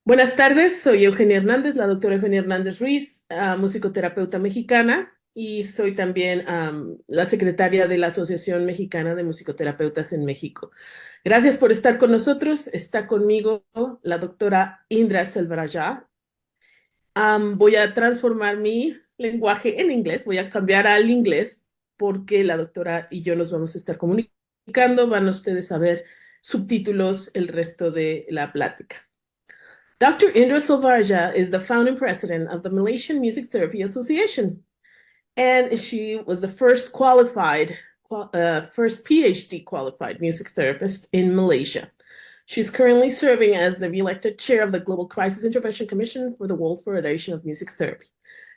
Buenas tardes, soy Eugenia Hernández, la doctora Eugenia Hernández Ruiz, musicoterapeuta mexicana y soy también la secretaria de la Asociación Mexicana de Musicoterapeutas en México. Gracias por estar con nosotros. Está conmigo la doctora Indra Selvarajah. Voy a transformar mi lenguaje en inglés, voy a cambiar al inglés porque la doctora y yo nos vamos a estar comunicando. Van ustedes a ver subtítulos el resto de la plática. Dr. Indra Selvarajah is the founding president of the Malaysian Music Therapy Association, and she was the first first PhD qualified music therapist in Malaysia. She's currently serving as the re-elected chair of the Global Crisis Intervention Commission for the World Federation of Music Therapy.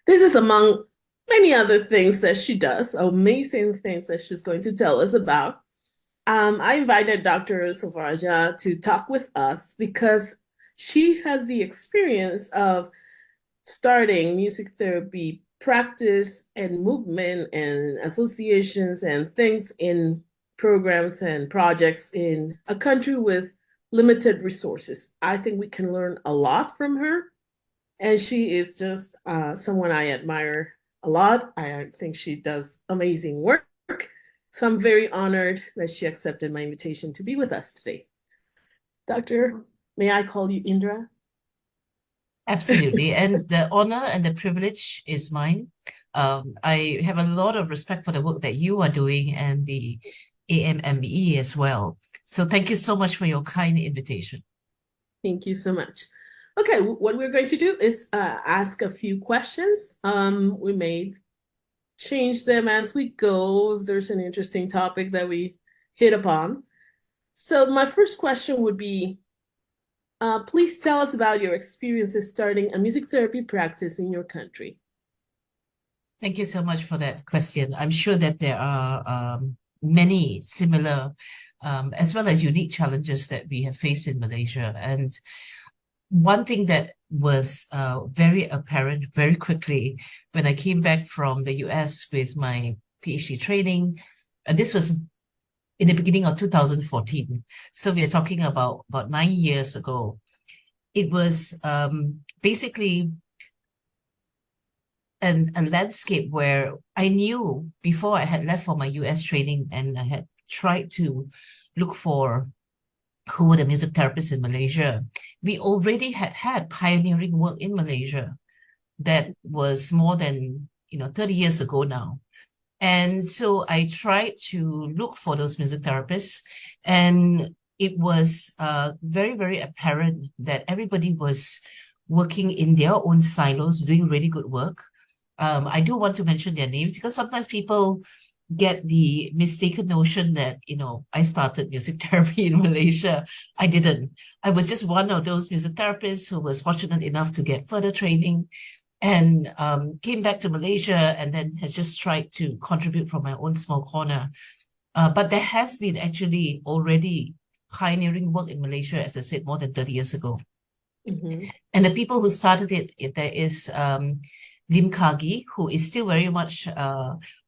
This is among many other things that she does, amazing things that she's going to tell us about. I invited Dr. Selvarajah to talk with us because she has the experience of starting music therapy practice and movement and associations and things in programs and projects in a country with limited resources. I think we can learn a lot from her, and she is just someone I admire a lot. I think she does amazing work. So I'm very honored that she accepted my invitation to be with us today. Doctor, may I call you Indra? Absolutely. And the honor and the privilege is mine. I have a lot of respect for the work that you are doing and the AMME as well. So thank you so much for your kind invitation. Thank you so much. Okay, what we're going to do is ask a few questions. We may change them as we go if there's an interesting topic that we hit upon. So my first question would be, please tell us about your experiences starting a music therapy practice in your country. Thank you so much for that question. I'm sure that there are many similar as well as unique challenges that we have faced in Malaysia. And one thing that was very apparent very quickly when I came back from the US with my PhD training, and this was in the beginning of 2014. So we are talking about 9 years ago. It was basically a landscape where I knew before I had left for my US training and I had tried to look for who were the music therapists in Malaysia. We already had pioneering work in Malaysia that was more than 30 years ago now. And so I tried to look for those music therapists, and it was very, very apparent that everybody was working in their own silos, doing really good work. I do want to mention their names because sometimes people get the mistaken notion that, I started music therapy in Malaysia. I didn't. I was just one of those music therapists who was fortunate enough to get further training and came back to Malaysia and then has just tried to contribute from my own small corner. But there has been actually already pioneering work in Malaysia, as I said, more than 30 years ago. Mm-hmm. And the people who started it there is Lim Kagi, who is still very much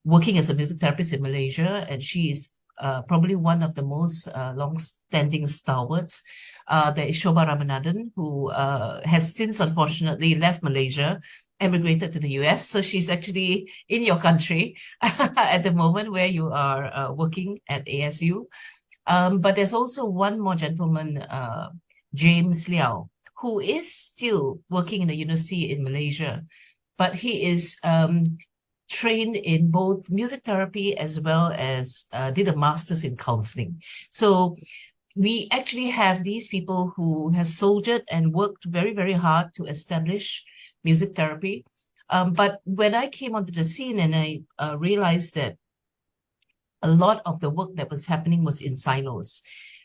working as a music therapist in Malaysia, and she is probably one of the most long-standing stalwarts. There is Shoba Ramanathan, who has since unfortunately left Malaysia, emigrated to the US. So she's actually in your country at the moment where you are working at ASU. But there's also one more gentleman, James Liao, who is still working in the university in Malaysia, but he is trained in both music therapy as well as did a master's in counseling. So we actually have these people who have soldiered and worked very, very hard to establish music therapy. But when I came onto the scene and I realized that a lot of the work that was happening was in silos.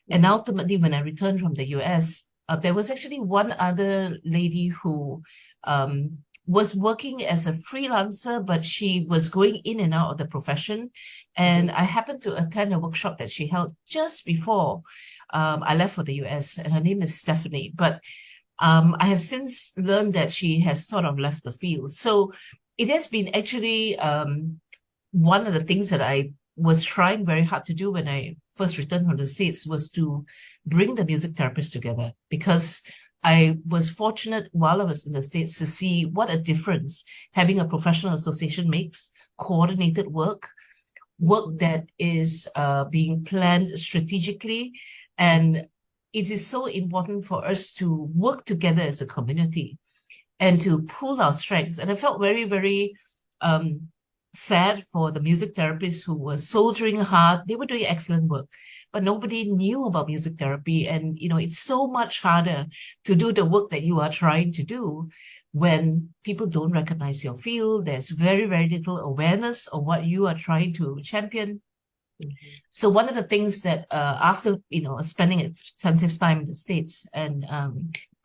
And ultimately, when I returned from the US, there was actually one other lady who was working as a freelancer, but she was going in and out of the profession. And I happened to attend a workshop that she held just before I left for the US, and her name is Stephanie. But I have since learned that she has sort of left the field. So it has been actually one of the things that I was trying very hard to do when I first returned from the States was to bring the music therapists together, because I was fortunate while I was in the States to see what a difference having a professional association makes, coordinated work that is being planned strategically. And it is so important for us to work together as a community and to pool our strengths. And I felt very, very sad for the music therapists who were soldiering hard. They were doing excellent work, but nobody knew about music therapy. And, it's so much harder to do the work that you are trying to do when people don't recognize your field. There's very, very little awareness of what you are trying to champion. So one of the things that after, spending extensive time in the States and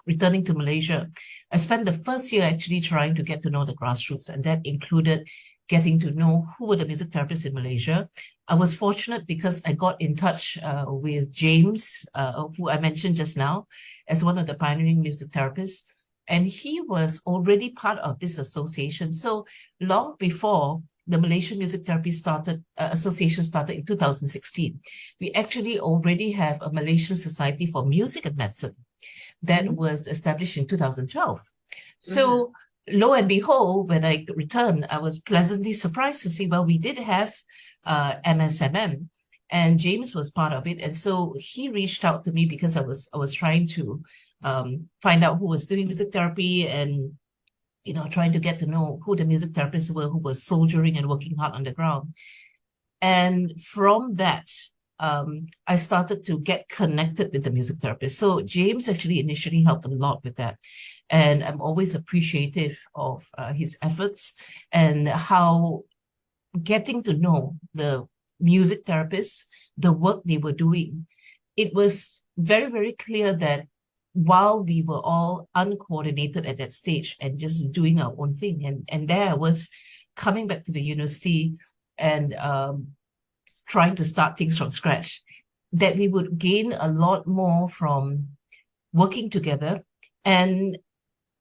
returning to Malaysia, I spent the first year actually trying to get to know the grassroots, and that included getting to know who were the music therapists in Malaysia. I was fortunate because I got in touch with James, who I mentioned just now, as one of the pioneering music therapists. And he was already part of this association. So long before the Malaysian Music Therapy Association started in 2016, we actually already have a Malaysian Society for Music and Medicine that was established in 2012. So lo and behold, when I returned, I was pleasantly surprised to see, well, we did have MSMM, and James was part of it. And so he reached out to me because I was trying to find out who was doing music therapy and, trying to get to know who the music therapists were who were soldiering and working hard on the ground. And from that, I started to get connected with the music therapist. So James actually initially helped a lot with that. And I'm always appreciative of his efforts and how getting to know the music therapists, the work they were doing, it was very, very clear that while we were all uncoordinated at that stage and just doing our own thing, and there I was coming back to the university and trying to start things from scratch, that we would gain a lot more from working together and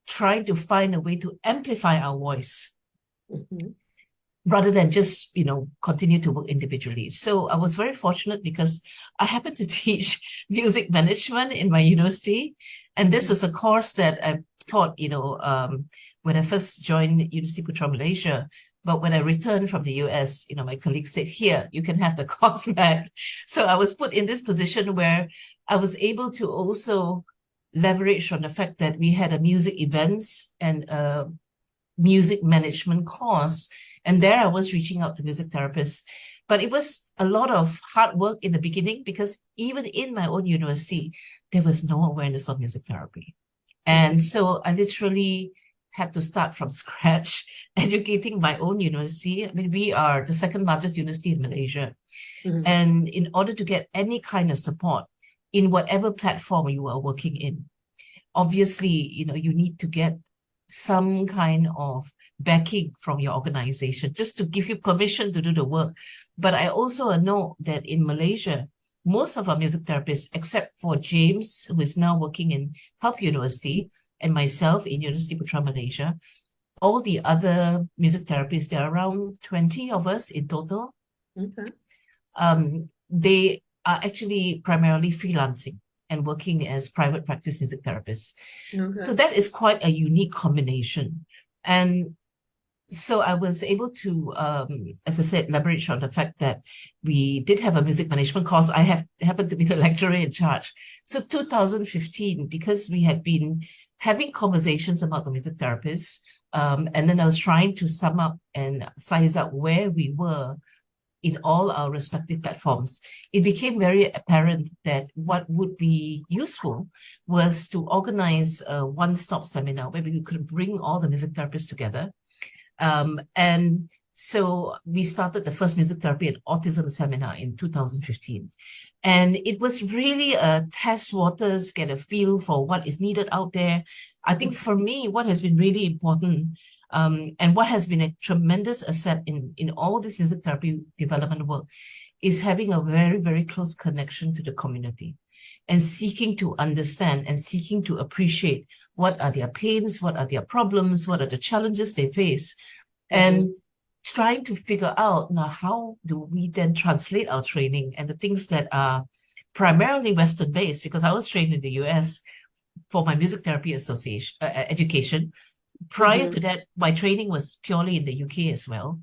trying to find a way to amplify our voice rather than just, continue to work individually. So I was very fortunate because I happened to teach music management in my university. And this was a course that I taught, when I first joined University Putra Malaysia. But when I returned from the US, my colleagues said, here, you can have the course back. So I was put in this position where I was able to also leverage on the fact that we had a music events and a music management course. And there I was reaching out to music therapists. But it was a lot of hard work in the beginning because even in my own university, there was no awareness of music therapy. And so I literally had to start from scratch, educating my own university. I mean, we are the second largest university in Malaysia. And in order to get any kind of support in whatever platform you are working in, obviously, you need to get some kind of backing from your organization just to give you permission to do the work. But I also know that in Malaysia, most of our music therapists, except for James, who is now working in Help University, and myself in University Putra Malaysia, all the other music therapists, there are around 20 of us in total. They are actually primarily freelancing and working as private practice music therapists. So that is quite a unique combination. And so I was able to, as I said, leverage on the fact that we did have a music management course. I happened to be the lecturer in charge. So 2015, because we had been having conversations about the music therapists, and then I was trying to sum up and size up where we were in all our respective platforms, it became very apparent that what would be useful was to organize a one-stop seminar where we could bring all the music therapists together. And so we started the first music therapy and autism seminar in 2015. And it was really a test waters, get a feel for what is needed out there. I think for me, what has been really important and what has been a tremendous asset in all this music therapy development work is having a very, very close connection to the community and seeking to understand and seeking to appreciate what are their pains, what are their problems, what are the challenges they face, and trying to figure out now how do we then translate our training and the things that are primarily Western based, because I was trained in the US, for my music therapy association education. Prior to that, my training was purely in the UK as well.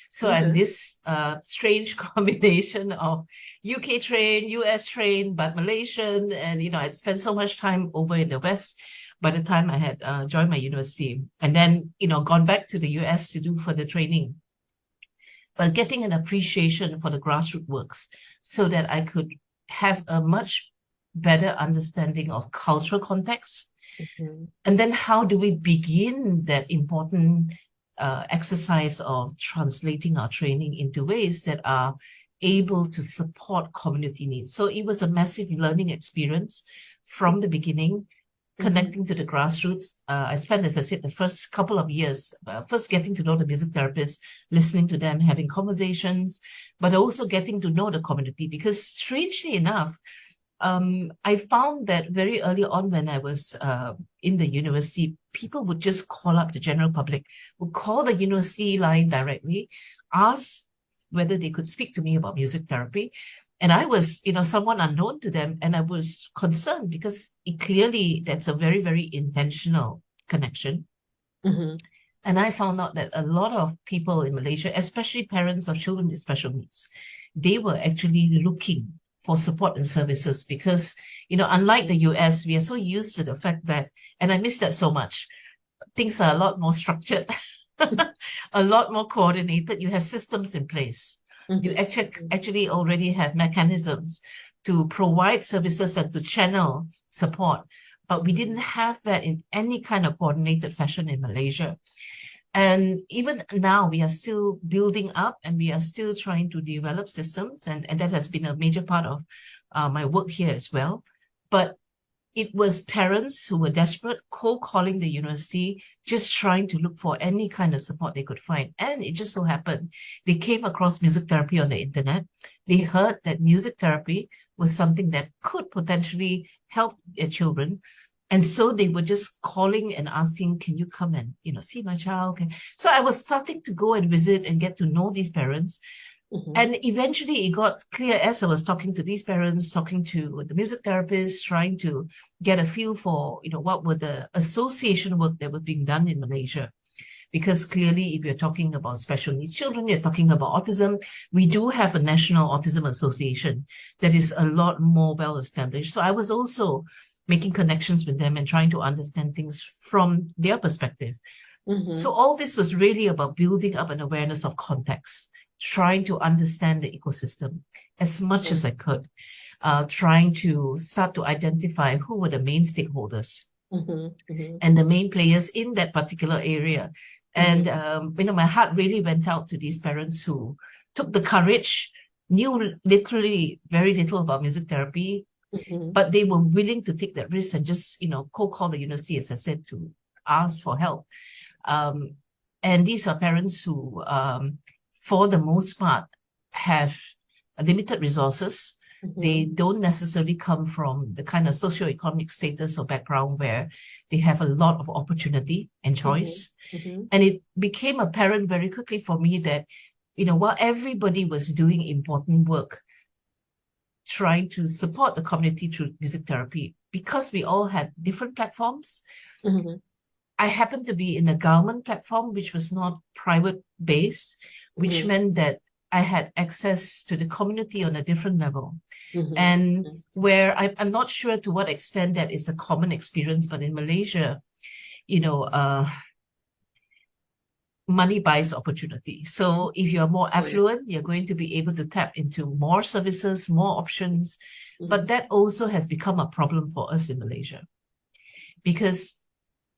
So I'm this strange combination of UK trained, US trained, but Malaysian. And, I'd spent so much time over in the West by the time I had joined my university. And then, gone back to the US to do further training. But getting an appreciation for the grassroots works so that I could have a much better understanding of cultural context. And then how do we begin that important exercise of translating our training into ways that are able to support community needs. So it was a massive learning experience from the beginning, connecting to the grassroots. I spent, as I said, the first couple of years, first getting to know the music therapists, listening to them, having conversations, but also getting to know the community. Because strangely enough, I found that very early on when I was in the university, people would just call up the general public, would call the university line directly, ask whether they could speak to me about music therapy. And I was, someone unknown to them, and I was concerned because clearly that's a very, very intentional connection. And I found out that a lot of people in Malaysia, especially parents of children with special needs, they were actually looking for support and services because, unlike the US, we are so used to the fact that, and I miss that so much, things are a lot more structured, a lot more coordinated. You have systems in place. You actually already have mechanisms to provide services and to channel support. But we didn't have that in any kind of coordinated fashion in Malaysia. And even now, we are still building up and we are still trying to develop systems. And that has been a major part of my work here as well. But it was parents who were desperate, cold calling the university, just trying to look for any kind of support they could find. And it just so happened, they came across music therapy on the internet. They heard that music therapy was something that could potentially help their children. And so they were just calling and asking, can you come and, see my child? So I was starting to go and visit and get to know these parents. And eventually it got clear as I was talking to these parents, talking to the music therapists, trying to get a feel for, what were the association work that was being done in Malaysia. Because clearly, if you're talking about special needs children, you're talking about autism, we do have a National Autism Association that is a lot more well established. So I was also making connections with them and trying to understand things from their perspective. So all this was really about building up an awareness of context, trying to understand the ecosystem as much as I could, trying to start to identify who were the main stakeholders and the main players in that particular area. And, my heart really went out to these parents who took the courage, knew literally very little about music therapy, but they were willing to take that risk and just, cold call the university, as I said, to ask for help. And these are parents who, for the most part, have limited resources. They don't necessarily come from the kind of socioeconomic status or background where they have a lot of opportunity and choice. And it became apparent very quickly for me that, while everybody was doing important work, trying to support the community through music therapy, because we all had different platforms. I happened to be in a government platform, which was not private-based, which meant that I had access to the community on a different level. And where I'm not sure to what extent that is a common experience, but in Malaysia, money buys opportunity. So if you're more affluent, you're going to be able to tap into more services, more options. But that also has become a problem for us in Malaysia. Because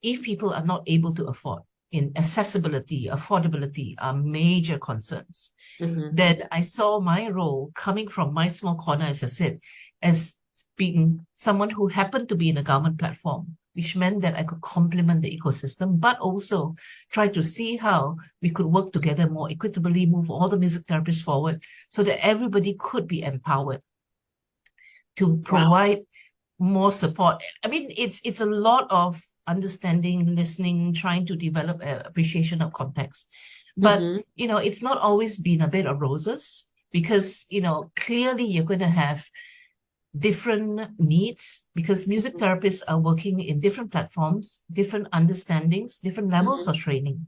if people are not able to afford, in accessibility, affordability are major concerns. Then I saw my role coming from my small corner, as I said, as being someone who happened to be in a government platform, which meant that I could complement the ecosystem, but also try to see how we could work together more equitably, move all the music therapists forward so that everybody could be empowered to provide more support. I mean, it's a lot of understanding, listening, trying to develop an appreciation of context. But, it's not always been a bed of roses because, clearly you're going to have different needs, because music therapists are working in different platforms, different understandings, different levels of training.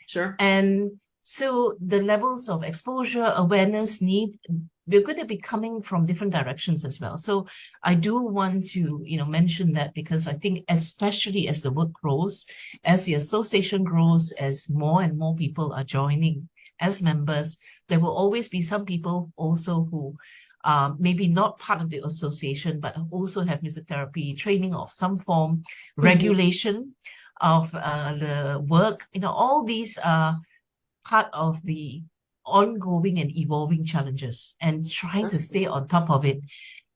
Sure. And so the levels of exposure, awareness, need, we're going to be coming from different directions as well. So I do want to, mention that, because I think especially as the work grows, as the association grows, as more and more people are joining as members, there will always be some people also who maybe not part of the association, but also have music therapy training of some form, regulation of the work. All these are part of the ongoing and evolving challenges, and trying to stay on top of it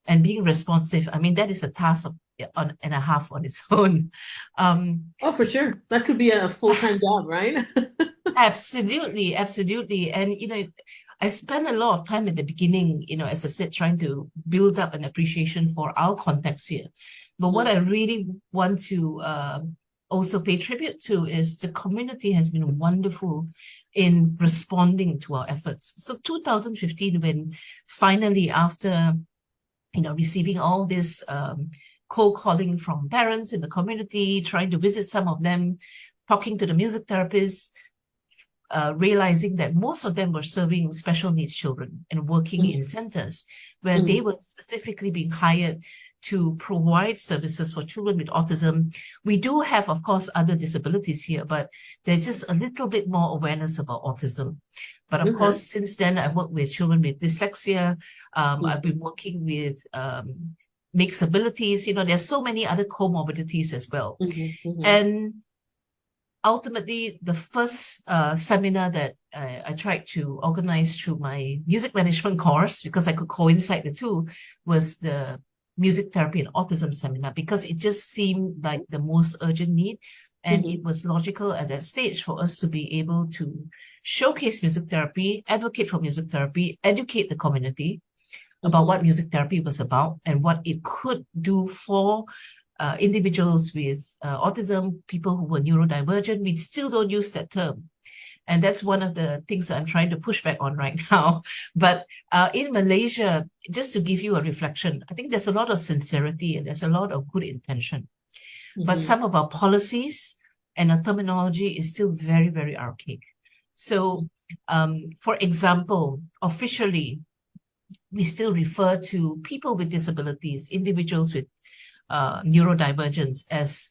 and being responsive. I mean, that is a task and a half on its own. Oh, for sure. That could be a full-time job, right? Absolutely, absolutely. And, I spent a lot of time at the beginning, as I said, trying to build up an appreciation for our context here. But what I really want to also pay tribute to is the community has been wonderful in responding to our efforts. So 2015, when finally, after, receiving all this cold calling from parents in the community, trying to visit some of them, talking to the music therapists, realizing that most of them were serving special needs children and working in centers where they were specifically being hired to provide services for children with autism. We do have, of course, other disabilities here, but there's just a little bit more awareness about autism. But of course, since then, I've worked with children with dyslexia. I've been working with mixed abilities. There's so many other comorbidities as well. And ultimately, the first seminar that I tried to organize through my music management course, because I could coincide the two, was the music therapy and autism seminar, because it just seemed like the most urgent need. And it was logical at that stage for us to be able to showcase music therapy, advocate for music therapy, educate the community about what music therapy was about and what it could do for individuals with autism, people who were neurodivergent. We still don't use that term. And that's one of the things that I'm trying to push back on right now. But in Malaysia, just to give you a reflection, I think there's a lot of sincerity and there's a lot of good intention. But some of our policies and our terminology is still very, very archaic. So, for example, officially, we still refer to people with disabilities, individuals with neurodivergence, as,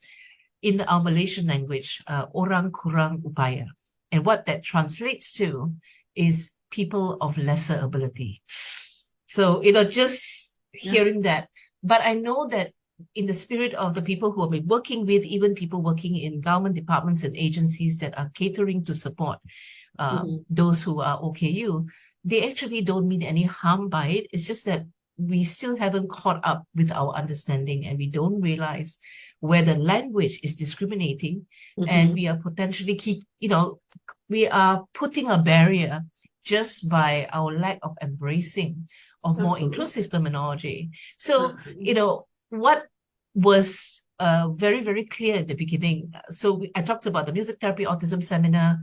in our Malaysian language, orang kurang upaya. And what that translates to is people of lesser ability. So, just hearing that. But I know that in the spirit of the people who have been working with, even people working in government departments and agencies that are catering to support those who are OKU, they actually don't mean any harm by it. It's just that we still haven't caught up with our understanding, and we don't realize where the language is discriminating, and we are potentially we are putting a barrier just by our lack of embracing of more inclusive terminology. So, what was very, very clear at the beginning. So I talked about the music therapy autism seminar.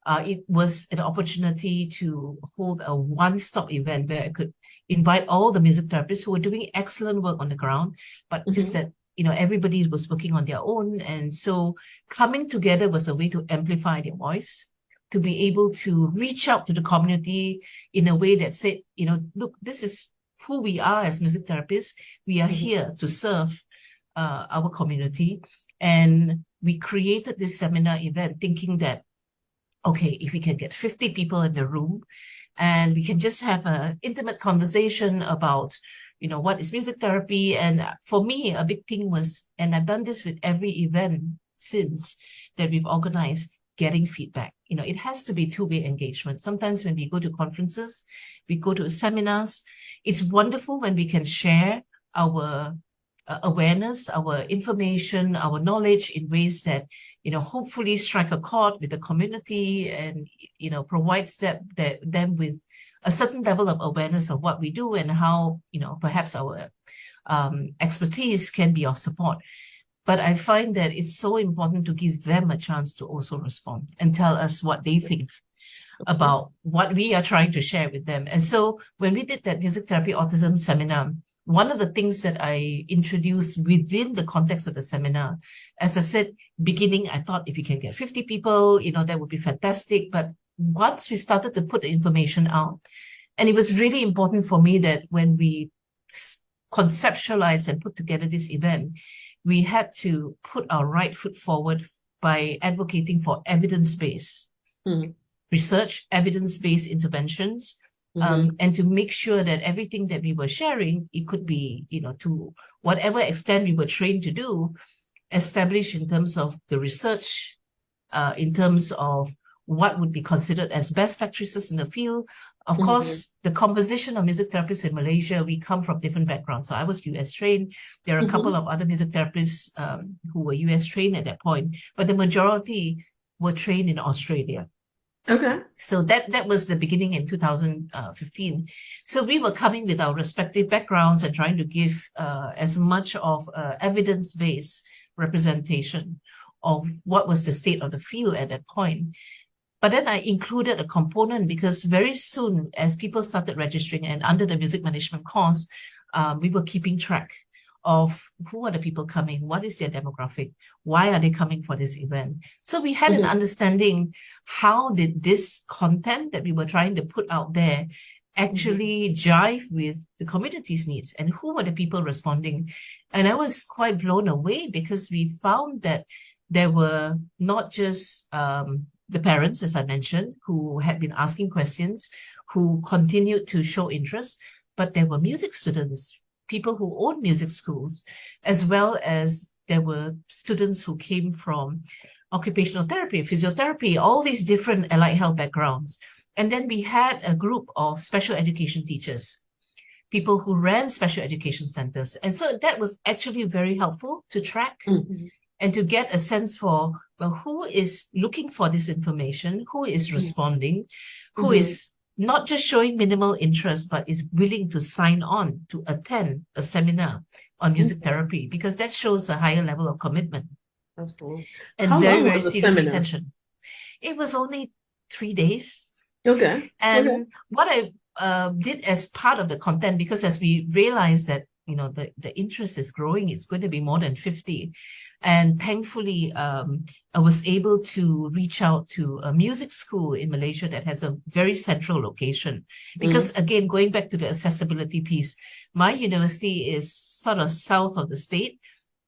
It was an opportunity to hold a one-stop event where I could invite all the music therapists who were doing excellent work on the ground, but just that, everybody was working on their own. And so coming together was a way to amplify their voice, to be able to reach out to the community in a way that said, look, this is who we are as music therapists. We are here to serve our community. And we created this seminar event thinking that, okay, if we can get 50 people in the room and we can just have an intimate conversation about, what is music therapy. And for me, a big thing was, and I've done this with every event since that we've organized, getting feedback. It has to be two-way engagement. Sometimes when we go to conferences, we go to seminars, it's wonderful when we can share our awareness, our information, our knowledge in ways that, hopefully strike a chord with the community and, provides them with a certain level of awareness of what we do and how, perhaps our expertise can be of support. But I find that it's so important to give them a chance to also respond and tell us what they think about what we are trying to share with them. And so when we did that music therapy autism seminar, one of the things that I introduced within the context of the seminar, as I said, beginning, I thought if you can get 50 people, that would be fantastic. But once we started to put the information out, and it was really important for me that when we conceptualized and put together this event, we had to put our right foot forward by advocating for evidence-based research, evidence-based interventions, and to make sure that everything that we were sharing, it could be, to whatever extent we were trained to do, established in terms of the research, in terms of what would be considered as best practices in the field. Of course, the composition of music therapists in Malaysia, we come from different backgrounds. So I was US trained. There are a couple of other music therapists who were US trained at that point, but the majority were trained in Australia. Okay. So that was the beginning in 2015. So we were coming with our respective backgrounds and trying to give as much of evidence-based representation of what was the state of the field at that point. But then I included a component because very soon as people started registering and under the music management course, we were keeping track of who are the people coming, what is their demographic, why are they coming for this event. So we had an understanding how did this content that we were trying to put out there actually jive with the community's needs and who were the people responding. And I was quite blown away because we found that there were not just the parents, as I mentioned, who had been asking questions, who continued to show interest, but there were music students, people who own music schools, as well as there were students who came from occupational therapy, physiotherapy, all these different allied health backgrounds. And then we had a group of special education teachers, people who ran special education centers. And so that was actually very helpful to track and to get a sense for, well, who is looking for this information, who is responding, who is not just showing minimal interest, but is willing to sign on to attend a seminar on music therapy, because that shows a higher level of commitment. Absolutely. And How very, long very was the serious seminar? intention. It was only 3 days. Okay. And what I did as part of the content, because as we realized that, the interest is growing, it's going to be more than 50. And thankfully, I was able to reach out to a music school in Malaysia that has a very central location. Because again, going back to the accessibility piece, my university is sort of south of the state.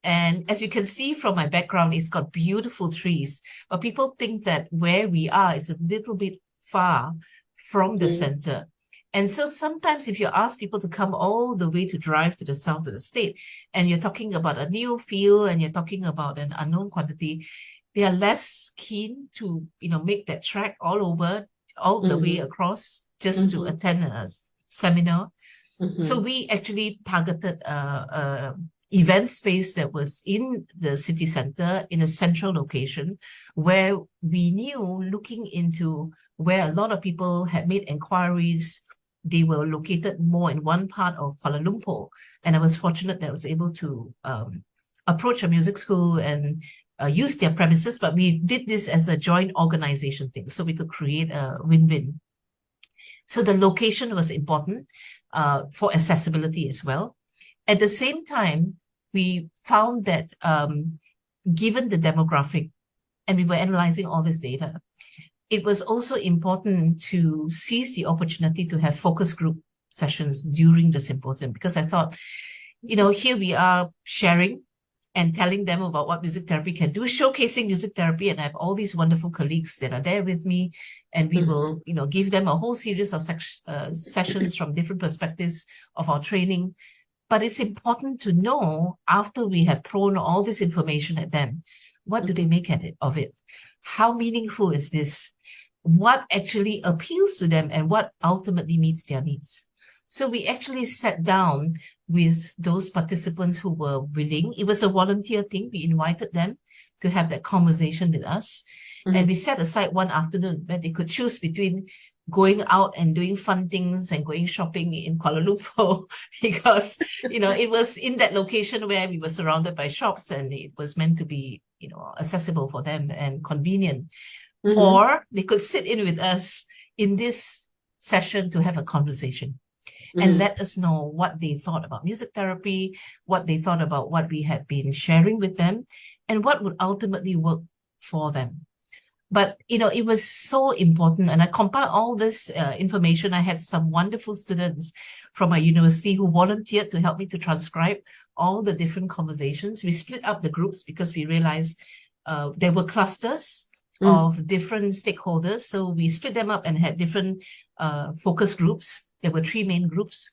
And as you can see from my background, it's got beautiful trees. But people think that where we are is a little bit far from the center. And so sometimes if you ask people to come all the way to drive to the south of the state, and you're talking about a new field and you're talking about an unknown quantity, they are less keen to, make that trek all the way across just to attend a seminar. So we actually targeted event space that was in the city center in a central location where we knew, looking into where a lot of people had made inquiries, they were located more in one part of Kuala Lumpur. And I was fortunate that I was able to approach a music school and use their premises, but we did this as a joint organization thing, so we could create a win-win. So the location was important for accessibility as well. At the same time, we found that given the demographic, and we were analyzing all this data, it was also important to seize the opportunity to have focus group sessions during the symposium, because I thought, here we are sharing and telling them about what music therapy can do, showcasing music therapy, and I have all these wonderful colleagues that are there with me, and we will, give them a whole series of sessions from different perspectives of our training. But it's important to know, after we have thrown all this information at them, what do they make of it? How meaningful is this? What actually appeals to them and what ultimately meets their needs? So we actually sat down with those participants who were willing. It was a volunteer thing. We invited them to have that conversation with us. And we set aside one afternoon where they could choose between going out and doing fun things and going shopping in Kuala Lumpur, because, it was in that location where we were surrounded by shops and it was meant to be, accessible for them and convenient. Or they could sit in with us in this session to have a conversation. and let us know what they thought about music therapy, what they thought about what we had been sharing with them, and what would ultimately work for them. But, it was so important. And I compiled all this information. I had some wonderful students from my university who volunteered to help me to transcribe all the different conversations. We split up the groups because we realized there were clusters of different stakeholders. So we split them up and had different focus groups. There were 3 main groups.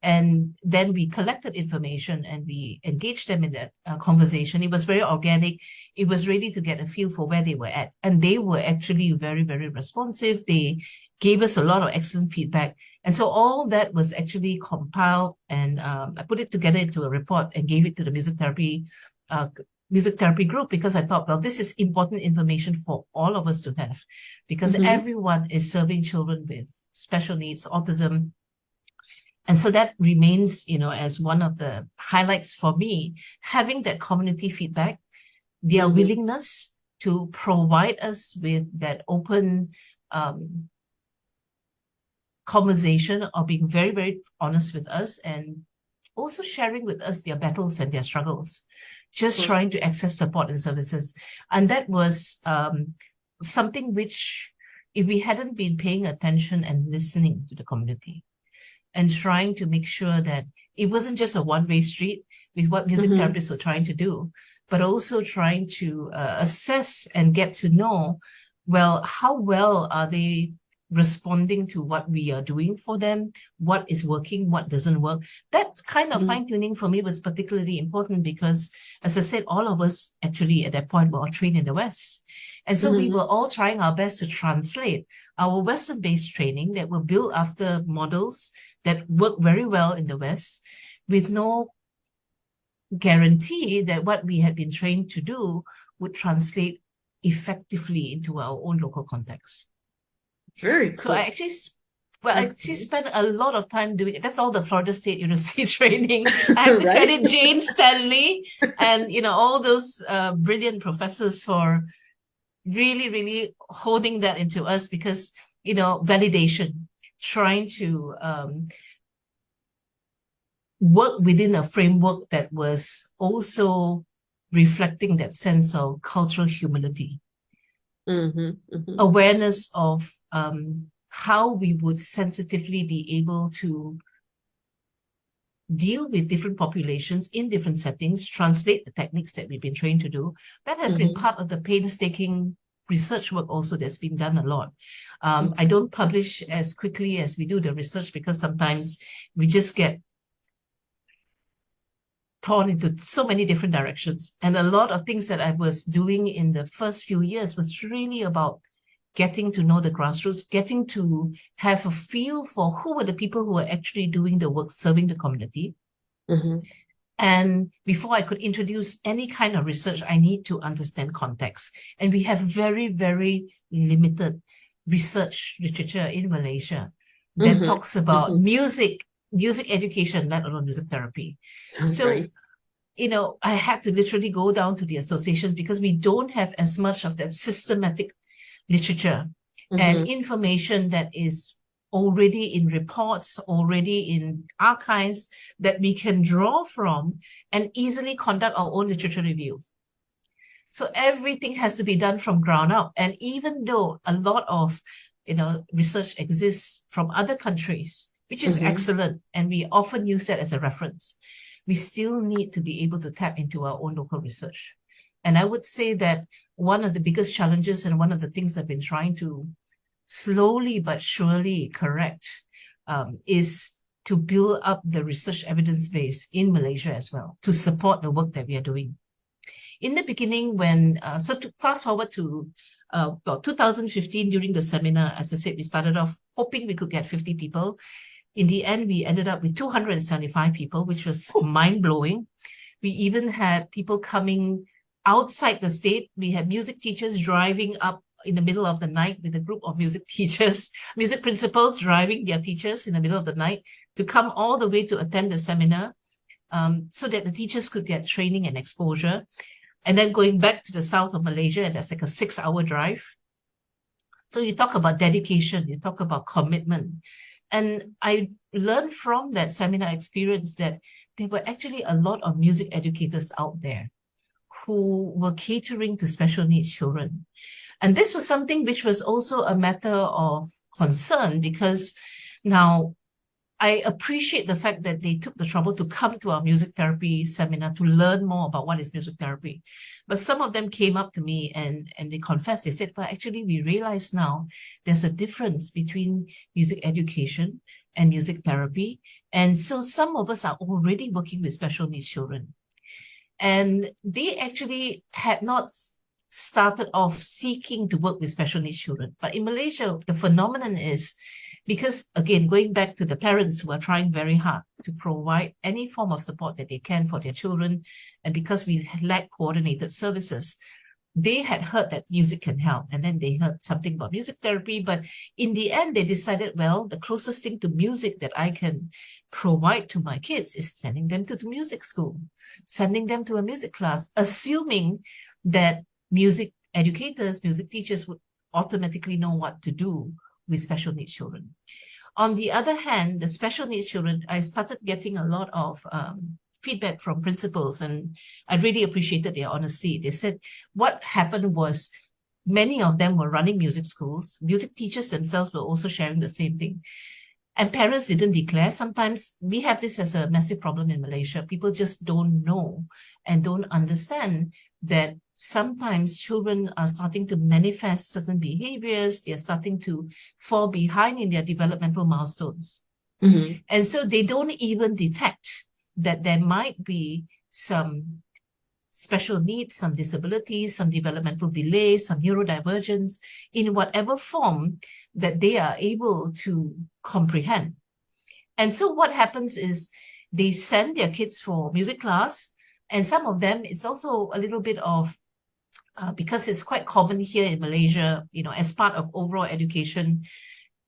And then we collected information and we engaged them in that conversation. It was very organic. It was ready to get a feel for where they were at. And they were actually very, very responsive. They gave us a lot of excellent feedback. And so all that was actually compiled, and I put it together into a report and gave it to the music therapy group, because I thought, well, this is important information for all of us to have, because everyone is serving children with special needs, autism. And so that remains, as one of the highlights for me, having that community feedback, their willingness to provide us with that open conversation, or being very, very honest with us, and also sharing with us their battles and their struggles, just trying to access support and services. And that was something which, if we hadn't been paying attention and listening to the community, and trying to make sure that it wasn't just a one-way street with what music therapists were trying to do, but also trying to assess and get to know, well, how well are they responding to what we are doing for them, what is working, what doesn't work. That kind of fine-tuning for me was particularly important because, as I said, all of us actually at that point were all trained in the West. And so we were all trying our best to translate our Western-based training that were built after models that work very well in the West, with no guarantee that what we had been trained to do would translate effectively into our own local context. Very cool. So I actually spent a lot of time doing it. That's all the Florida State University training. I have to credit Jane Stanley and, all those brilliant professors for really, really holding that into us, because, validation, trying to work within a framework that was also reflecting that sense of cultural humility, awareness of how we would sensitively be able to deal with different populations in different settings, translate the techniques that we've been trained to do. That has been part of the painstaking research work also that's been done a lot. I don't publish as quickly as we do the research, because sometimes we just get torn into so many different directions. And a lot of things that I was doing in the first few years was really about getting to know the grassroots, getting to have a feel for who were the people who were actually doing the work, serving the community. And before I could introduce any kind of research, I need to understand context. And we have very, very limited research literature in Malaysia that talks about music education, let alone music therapy. So, I had to literally go down to the associations, because we don't have as much of that systematic literature and information that is already in reports, already in archives that we can draw from and easily conduct our own literature review. So everything has to be done from ground up. And even though a lot of, research exists from other countries, which is excellent, and we often use that as a reference, we still need to be able to tap into our own local research. And I would say that one of the biggest challenges, and one of the things I've been trying to slowly but surely correct, is to build up the research evidence base in Malaysia as well, to support the work that we are doing. In the beginning, so to fast forward to 2015, during the seminar, as I said, we started off hoping we could get 50 people. In the end, we ended up with 275 people, which was mind-blowing. We even had people coming outside the state. We had music teachers driving up in the middle of the night with a group of music teachers, music principals driving their teachers in the middle of the night to come all the way to attend the seminar, so that the teachers could get training and exposure. And then going back to the south of Malaysia, and that's like a 6-hour drive. So you talk about dedication, you talk about commitment. And I learned from that seminar experience that there were actually a lot of music educators out there who were catering to special needs children. And this was something which was also a matter of concern, because now I appreciate the fact that they took the trouble to come to our music therapy seminar to learn more about what is music therapy. But some of them came up to me and they confessed, they said, well, actually, we realize now there's a difference between music education and music therapy. And so some of us are already working with special needs children. And they actually had not started off seeking to work with special needs children. But in Malaysia, the phenomenon is, because, again, going back to the parents who are trying very hard to provide any form of support that they can for their children, and because we lack coordinated services, they had heard that music can help. And then they heard something about music therapy. But in the end, they decided, well, the closest thing to music that I can provide to my kids is sending them to the music school, sending them to a music class, assuming that music educators, music teachers would automatically know what to do with special needs children. On the other hand, the special needs children, I started getting a lot of feedback from principals, and I really appreciated their honesty. They said what happened was many of them were running music schools. Music teachers themselves were also sharing the same thing. And parents didn't declare. Sometimes we have this as a massive problem in Malaysia. People just don't know and don't understand that sometimes children are starting to manifest certain behaviors. They're starting to fall behind in their developmental milestones. Mm-hmm. And so they don't even detect that there might be some special needs, some disabilities, some developmental delays, some neurodivergence in whatever form that they are able to comprehend. And so what happens is they send their kids for music class, and some of them, it's also a little bit of, because it's quite common here in Malaysia, as part of overall education,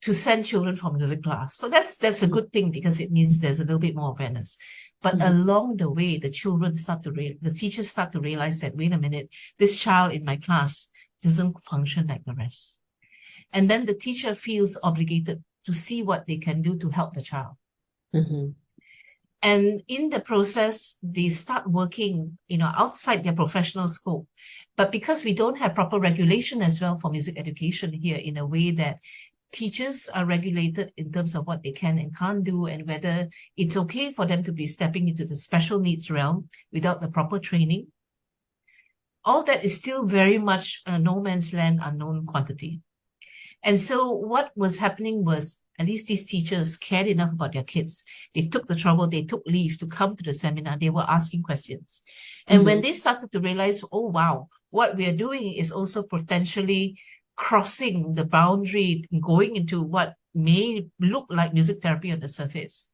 to send children for music class. So that's a good thing, because it means there's a little bit more awareness. But along the way, the teachers start to realize that, wait a minute, this child in my class doesn't function like the rest. And then the teacher feels obligated to see what they can do to help the child. Mm-hmm. And in the process, they start working, outside their professional scope. But because we don't have proper regulation as well for music education here, in a way that teachers are regulated in terms of what they can and can't do, and whether it's okay for them to be stepping into the special needs realm without the proper training. All that is still very much a no man's land, unknown quantity. And so what was happening was, at least these teachers cared enough about their kids. They took the trouble, they took leave to come to the seminar. They were asking questions. And when they started to realize, oh, wow, what we are doing is also potentially crossing the boundary, going into what may look like music therapy on the surface.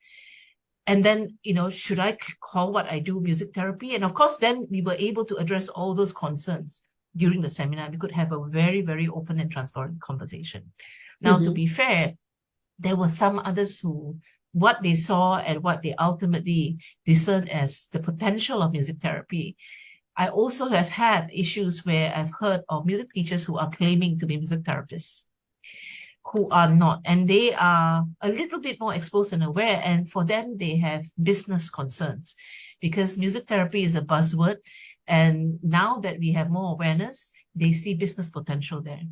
And then, should I call what I do music therapy? And of course, then we were able to address all those concerns during the seminar. We could have a very, very open and transparent conversation. Now, to be fair, there were some others who, what they saw and what they ultimately discerned as the potential of music therapy. I also have had issues where I've heard of music teachers who are claiming to be music therapists, who are not, and they are a little bit more exposed and aware, and for them, they have business concerns, because music therapy is a buzzword, and now that we have more awareness, they see business potential there.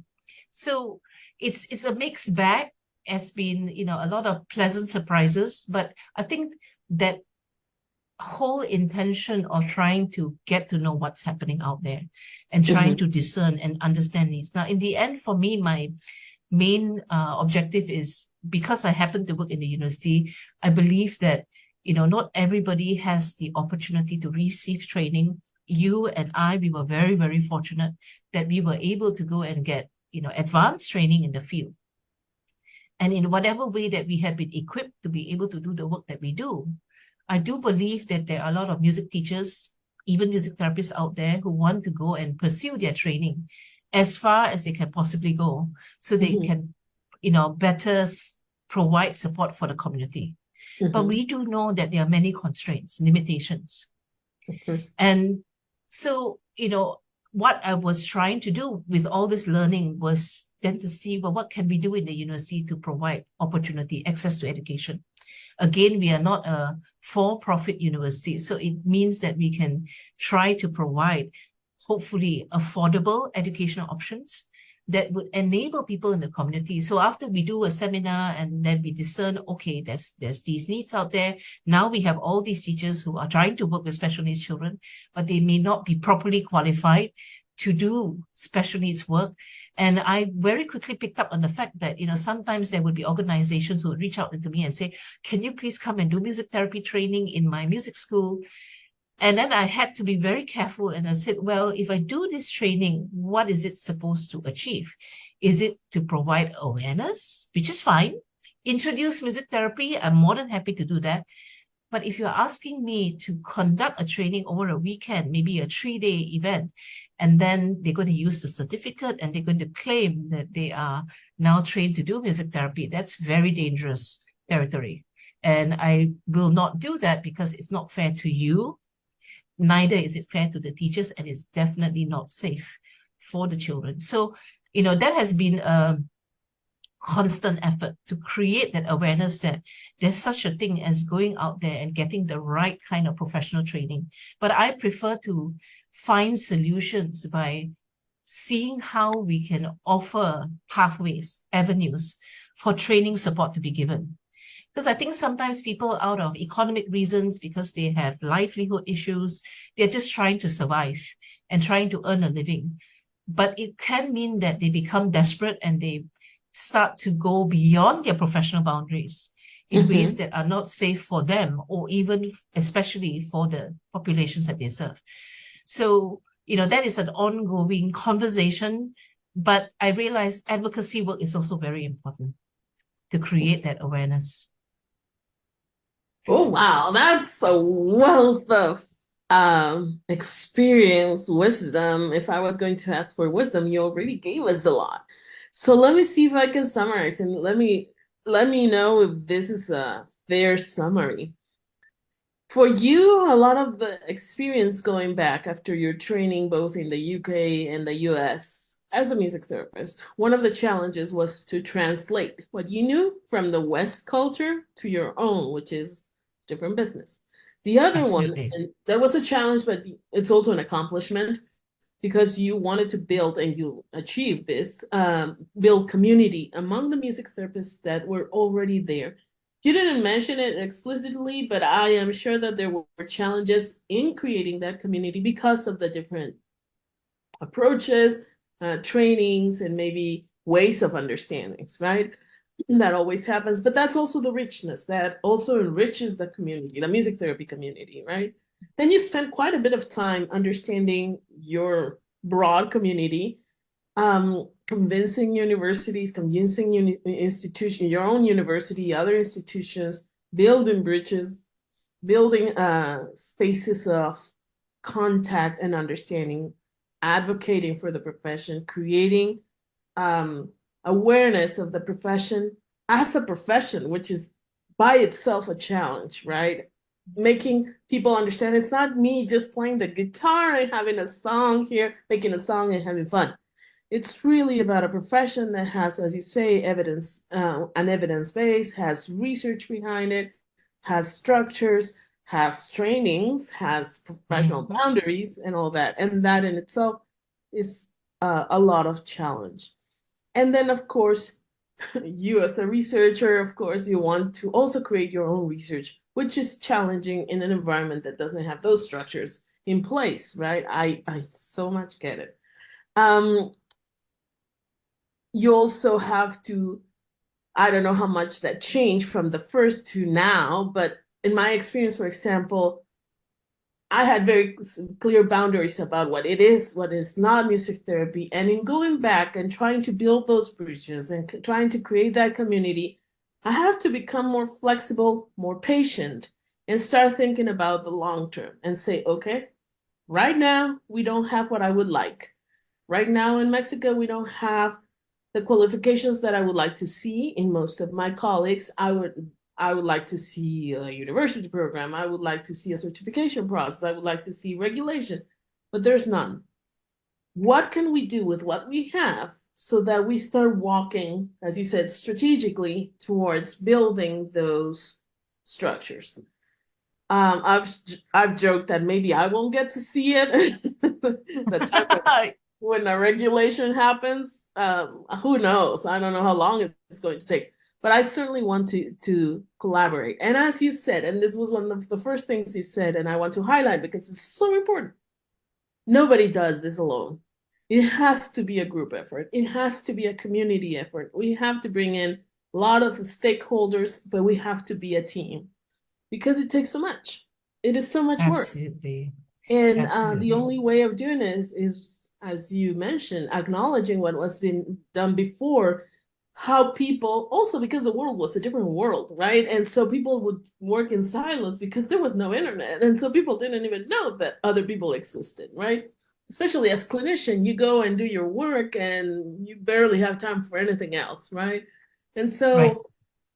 So it's a mixed bag. It's been, a lot of pleasant surprises, but I think that whole intention of trying to get to know what's happening out there and trying to discern and understand needs. Now, in the end, for me, my main objective is, because I happen to work in the university, I believe that, not everybody has the opportunity to receive training. You and I, we were very, very fortunate that we were able to go and get, advanced training in the field. And in whatever way that we have been equipped to be able to do the work that we do, I do believe that there are a lot of music teachers, even music therapists out there, who want to go and pursue their training as far as they can possibly go, so they can, better provide support for the community. But we do know that there are many constraints, limitations. Of course. And so, what I was trying to do with all this learning was then to see, well, what can we do in the university to provide opportunity, access to education? Again, we are not a for-profit university, so it means that we can try to provide, hopefully, affordable educational options that would enable people in the community. So after we do a seminar and then we discern, okay, there's these needs out there. Now we have all these teachers who are trying to work with special needs children, but they may not be properly qualified to do special needs work. And I very quickly picked up on the fact that, sometimes there would be organizations who would reach out to me and say, can you please come and do music therapy training in my music school? And then I had to be very careful. And I said, well, if I do this training, what is it supposed to achieve? Is it to provide awareness, which is fine? Introduce music therapy, I'm more than happy to do that. But if you're asking me to conduct a training over a weekend, maybe a 3-day event, and then they're going to use the certificate and they're going to claim that they are now trained to do music therapy, that's very dangerous territory. And I will not do that because it's not fair to you. Neither is it fair to the teachers, and it's definitely not safe for the children. So, that has been a constant effort to create that awareness that there's such a thing as going out there and getting the right kind of professional training. But I prefer to find solutions by seeing how we can offer pathways, avenues for training support to be given. Because I think sometimes people, out of economic reasons, because they have livelihood issues, they're just trying to survive and trying to earn a living. But it can mean that they become desperate and they start to go beyond their professional boundaries in ways that are not safe for them, or even especially for the populations that they serve. So, that is an ongoing conversation, but I realize advocacy work is also very important to create that awareness. Oh, wow. That's a wealth of experience, wisdom. If I was going to ask for wisdom, you already gave us a lot. So let me see if I can summarize, and let me know if this is a fair summary. For you, a lot of the experience going back after your training both in the UK and the US as a music therapist, one of the challenges was to translate what you knew from the West culture to your own, which is different business. The other Absolutely. one, and that was a challenge, but it's also an accomplishment because you wanted to build, and you achieved this, build community among the music therapists that were already there. You didn't mention it explicitly, but I am sure that there were challenges in creating that community because of the different approaches, trainings, and maybe ways of understandings, right? That always happens, but that's also the richness that also enriches the community, the music therapy community, right? Then you spend quite a bit of time understanding your broad community, convincing universities, convincing institutions, your own university, other institutions, building bridges, building spaces of contact and understanding, advocating for the profession, creating awareness of the profession as a profession, which is by itself a challenge, right? Making people understand it's not me just playing the guitar and having a song here, making a song and having fun. It's really about a profession that has, as you say, evidence, an evidence base, has research behind it, has structures, has trainings, has professional boundaries and all that. And that in itself is a lot of challenge. And then, of course, you as a researcher, of course, you want to also create your own research, which is challenging in an environment that doesn't have those structures in place, right? I so much get it. You also have to, I don't know how much that changed from the first to now, but in my experience, for example, I had very clear boundaries about what is not music therapy. And in going back and trying to build those bridges and trying to create that community, I have to become more flexible, more patient, and start thinking about the long term and say, okay, right now, we don't have what I would like. Right now in Mexico, we don't have the qualifications that I would like to see in most of my colleagues. I would like to see a university program. I would like to see a certification process. I would like to see regulation, but there's none. what can we do with what we have so that we start walking, as you said, strategically towards building those structures? I've joked that maybe I won't get to see it. The time when a regulation happens, who knows? I don't know how long it's going to take. But I certainly want to collaborate. And as you said, and this was one of the first things you said, and I want to highlight because it's so important. Nobody does this alone. It has to be a group effort. It has to be a community effort. We have to bring in a lot of stakeholders, but we have to be a team because it takes so much. It is so much work. Absolutely. And Absolutely. the only way of doing this is, as you mentioned, acknowledging what was been done before, how people, also because the world was a different world, right? And so people would work in silos because there was no internet. And so people didn't even know that other people existed, right? Especially as clinician, you go and do your work and you barely have time for anything else, right? And so Right.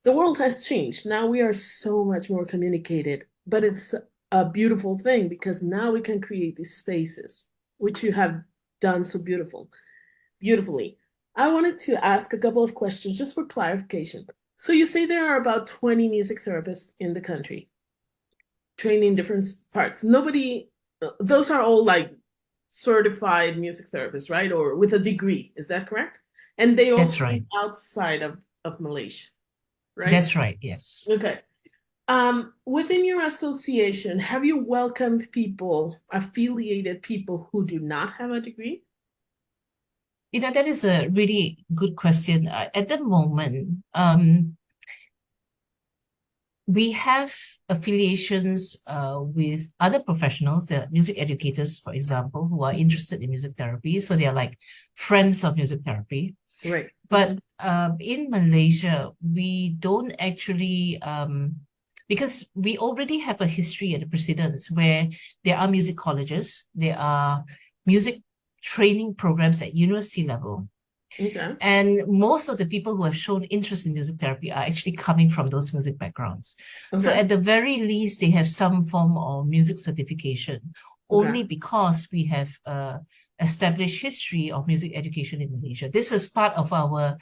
the world has changed. Now we are so much more communicated, but it's a beautiful thing because now we can create these spaces, which you have done so beautifully. I wanted to ask a couple of questions just for clarification. So you say there are about 20 music therapists in the country training different parts. Nobody, those are all like certified music therapists, right? Or with a degree, is that correct? And they all That's train right. outside of Malaysia, right? That's right. Yes. Okay. Within your association, have you welcomed people, affiliated people who do not have a degree? That is a really good question. At the moment, we have affiliations with other professionals, the music educators, for example, who are interested in music therapy. So they are like friends of music therapy. Right. But in Malaysia, we don't actually, because we already have a history and a precedence where there are music colleges, there are music training programs at university level. Okay. And most of the people who have shown interest in music therapy are actually coming from those music backgrounds. So Okay. at the very least, they have some form of music certification, only because we have established history of music education in Malaysia. This is part of our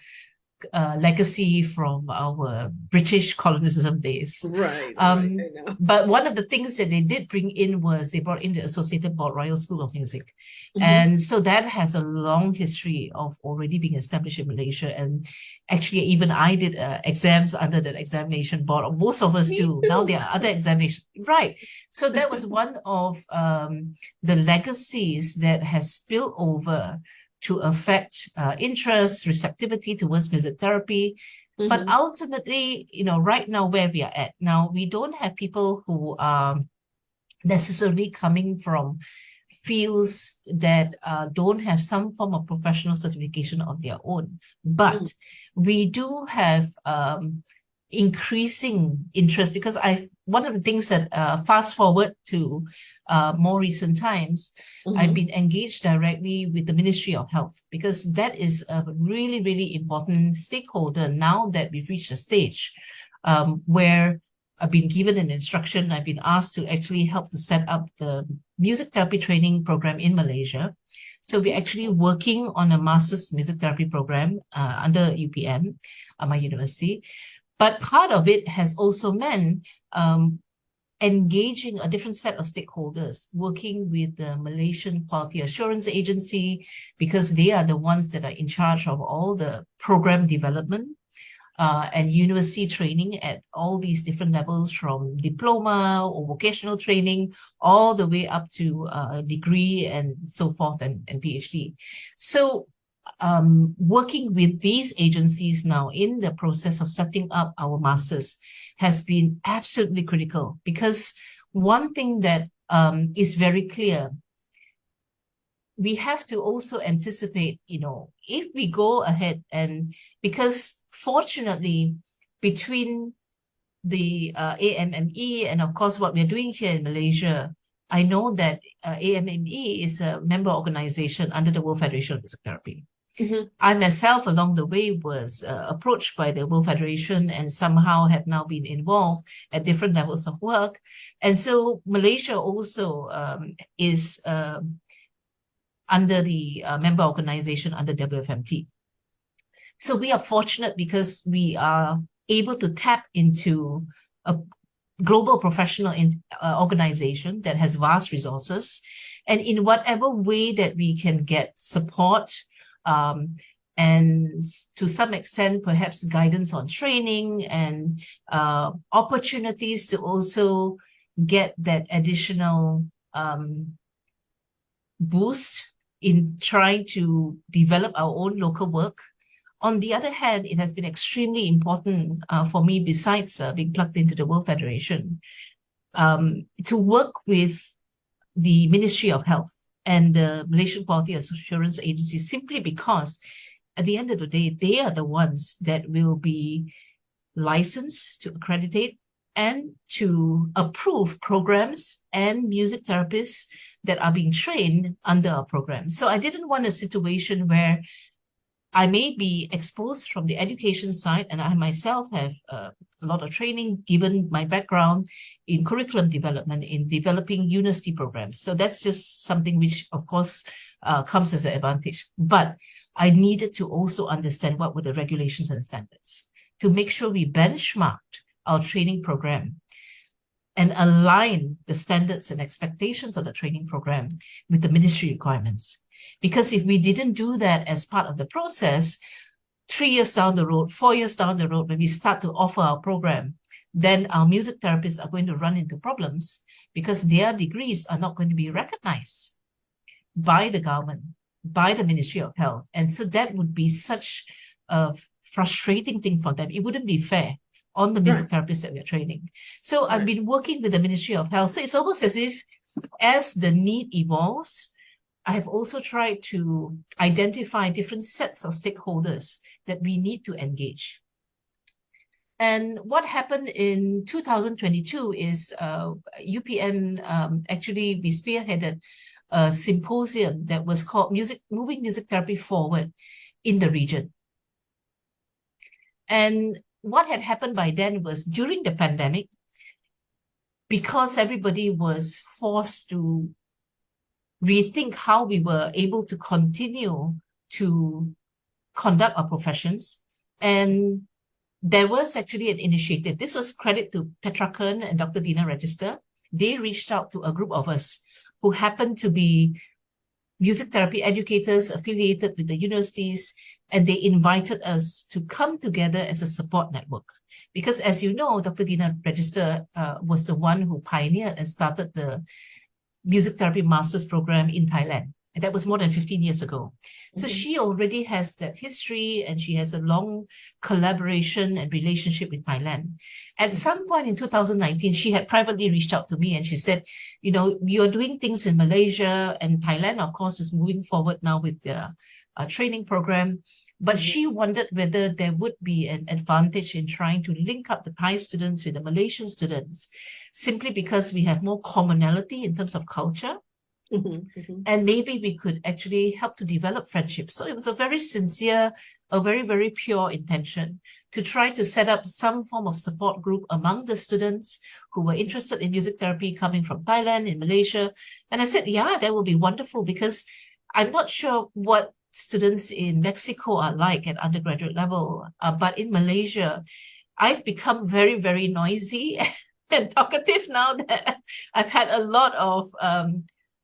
legacy from our British colonialism days. Right. I know. But one of the things that they did bring in was they brought in the Associated Board Royal School of Music. And so that has a long history of already being established in Malaysia. And actually, even I did exams under that examination board. Most of us do. Now there are other examinations. Right. So that was one of the legacies that has spilled over to affect interest, receptivity towards music therapy. But ultimately, right now where we are at, now we don't have people who are necessarily coming from fields that don't have some form of professional certification of their own. But we do have increasing interest because one of the things that fast forward to more recent times, I've been engaged directly with the Ministry of Health because that is a really, really important stakeholder now that we've reached a stage where I've been given an instruction. I've been asked to actually help to set up the music therapy training program in Malaysia. So we're actually working on a master's music therapy program under UPM, my university. But part of it has also meant engaging a different set of stakeholders, working with the Malaysian Quality Assurance Agency, because they are the ones that are in charge of all the program development and university training at all these different levels, from diploma or vocational training, all the way up to degree and so forth and PhD. So working with these agencies now in the process of setting up our masters has been absolutely critical, because one thing that is very clear, we have to also anticipate, if we go ahead and, because fortunately between the AMME and of course what we're doing here in Malaysia, I know that AMME is a member organization under the World Federation of Music Therapy. I myself, along the way, was approached by the World Federation and somehow have now been involved at different levels of work. And so Malaysia also is under the member organization under WFMT. So we are fortunate because we are able to tap into a global professional organization that has vast resources. And in whatever way that we can get support, and to some extent, perhaps guidance on training and opportunities to also get that additional boost in trying to develop our own local work. On the other hand, it has been extremely important for me, besides being plugged into the World Federation, to work with the Ministry of Health and the Malaysian Quality Assurance Agency, simply because at the end of the day, they are the ones that will be licensed to accreditate and to approve programs and music therapists that are being trained under our program. So I didn't want a situation where I may be exposed from the education side, and I myself have a lot of training given my background in curriculum development, in developing university programs. So that's just something which, of course, comes as an advantage. But I needed to also understand what were the regulations and standards to make sure we benchmarked our training program and align the standards and expectations of the training program with the ministry requirements. Because if we didn't do that as part of the process, 3 years down the road, 4 years down the road, when we start to offer our program, then our music therapists are going to run into problems because their degrees are not going to be recognized by the government, by the Ministry of Health. And so that would be such a frustrating thing for them. It wouldn't be fair on the music therapists that we are training. So I've been working with the Ministry of Health. So it's almost as if as the need evolves, I have also tried to identify different sets of stakeholders that we need to engage. And what happened in 2022 is UPM actually, we spearheaded a symposium that was called Moving Music Therapy Forward in the Region. And what had happened by then was during the pandemic, because everybody was forced to rethink how we were able to continue to conduct our professions. And there was actually an initiative. This was credit to Petra Kern and Dr. Dina Register. They reached out to a group of us who happened to be music therapy educators affiliated with the universities, and they invited us to come together as a support network. Because as you know, Dr. Dina Register was the one who pioneered and started the music therapy master's program in Thailand. And that was more than 15 years ago. So she already has that history, and she has a long collaboration and relationship with Thailand. At some point in 2019, she had privately reached out to me and she said, you know, you're doing things in Malaysia, and Thailand, of course, is moving forward now with their training program. But she wondered whether there would be an advantage in trying to link up the Thai students with the Malaysian students, simply because we have more commonality in terms of culture. And maybe we could actually help to develop friendships. So it was a very sincere, a very, very pure intention to try to set up some form of support group among the students who were interested in music therapy coming from Thailand, in Malaysia. And I said, yeah, that would be wonderful, because I'm not sure what students in Mexico are like at undergraduate level, but in Malaysia, I've become very, very noisy and talkative now that I've had a lot of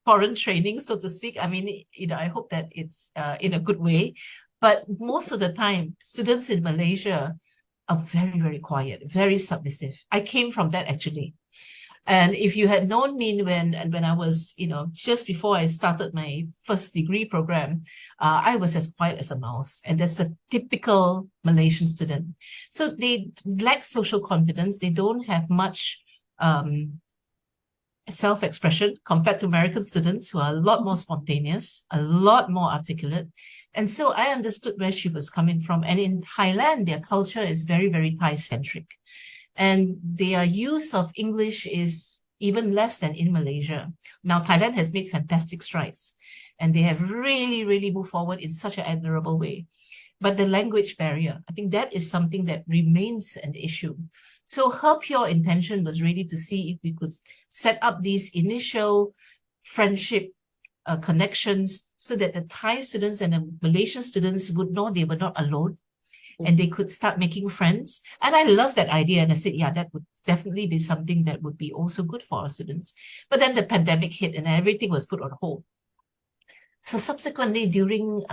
foreign training, so to speak. I mean, you know, I hope that it's in a good way, but most of the time, students in Malaysia are very, very quiet, very submissive. I came from that actually. And if you had known me when I was, you know, just before I started my first degree program, I was as quiet as a mouse. And that's a typical Malaysian student. So they lack social confidence. They don't have much self-expression compared to American students, who are a lot more spontaneous, a lot more articulate. And so I understood where she was coming from. And in Thailand, their culture is very, very Thai-centric. And their use of English is even less than in Malaysia. Now, Thailand has made fantastic strides, and they have really, really moved forward in such an admirable way. But the language barrier, I think that is something that remains an issue. So her pure intention was really to see if we could set up these initial friendship connections so that the Thai students and the Malaysian students would know they were not alone and they could start making friends. And I love that idea. And I said, yeah, that would definitely be something that would be also good for our students. But then the pandemic hit and everything was put on hold. So subsequently, during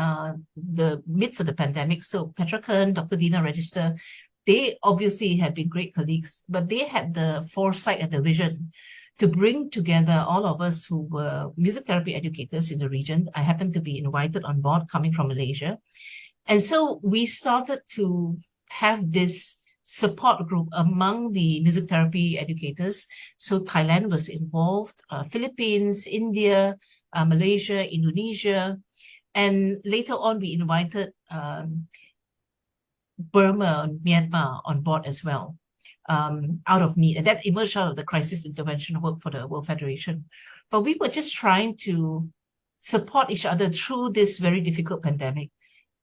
the midst of the pandemic, so Petra Kern, Dr. Dina Register, they obviously had been great colleagues, but they had the foresight and the vision to bring together all of us who were music therapy educators in the region. I happened to be invited on board coming from Malaysia. And so we started to have this support group among the music therapy educators. So Thailand was involved, Philippines, India, Malaysia, Indonesia, and later on we invited Burma, Myanmar on board as well, out of need. And that emerged out of the crisis intervention work for the World Federation. But we were just trying to support each other through this very difficult pandemic.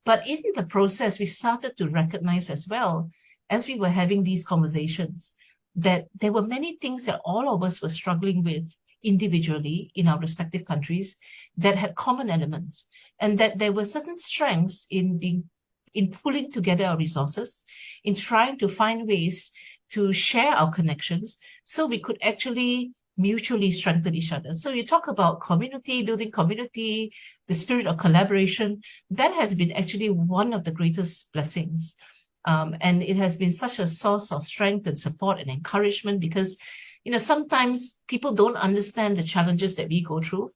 But in the process, we started to recognize as well, as we were having these conversations, that there were many things that all of us were struggling with individually in our respective countries that had common elements, and that there were certain strengths in pulling together our resources, in trying to find ways to share our connections so we could actually mutually strengthen each other. So you talk about community, building community, the spirit of collaboration, that has been actually one of the greatest blessings. And it has been such a source of strength and support and encouragement because, you know, sometimes people don't understand the challenges that we go through,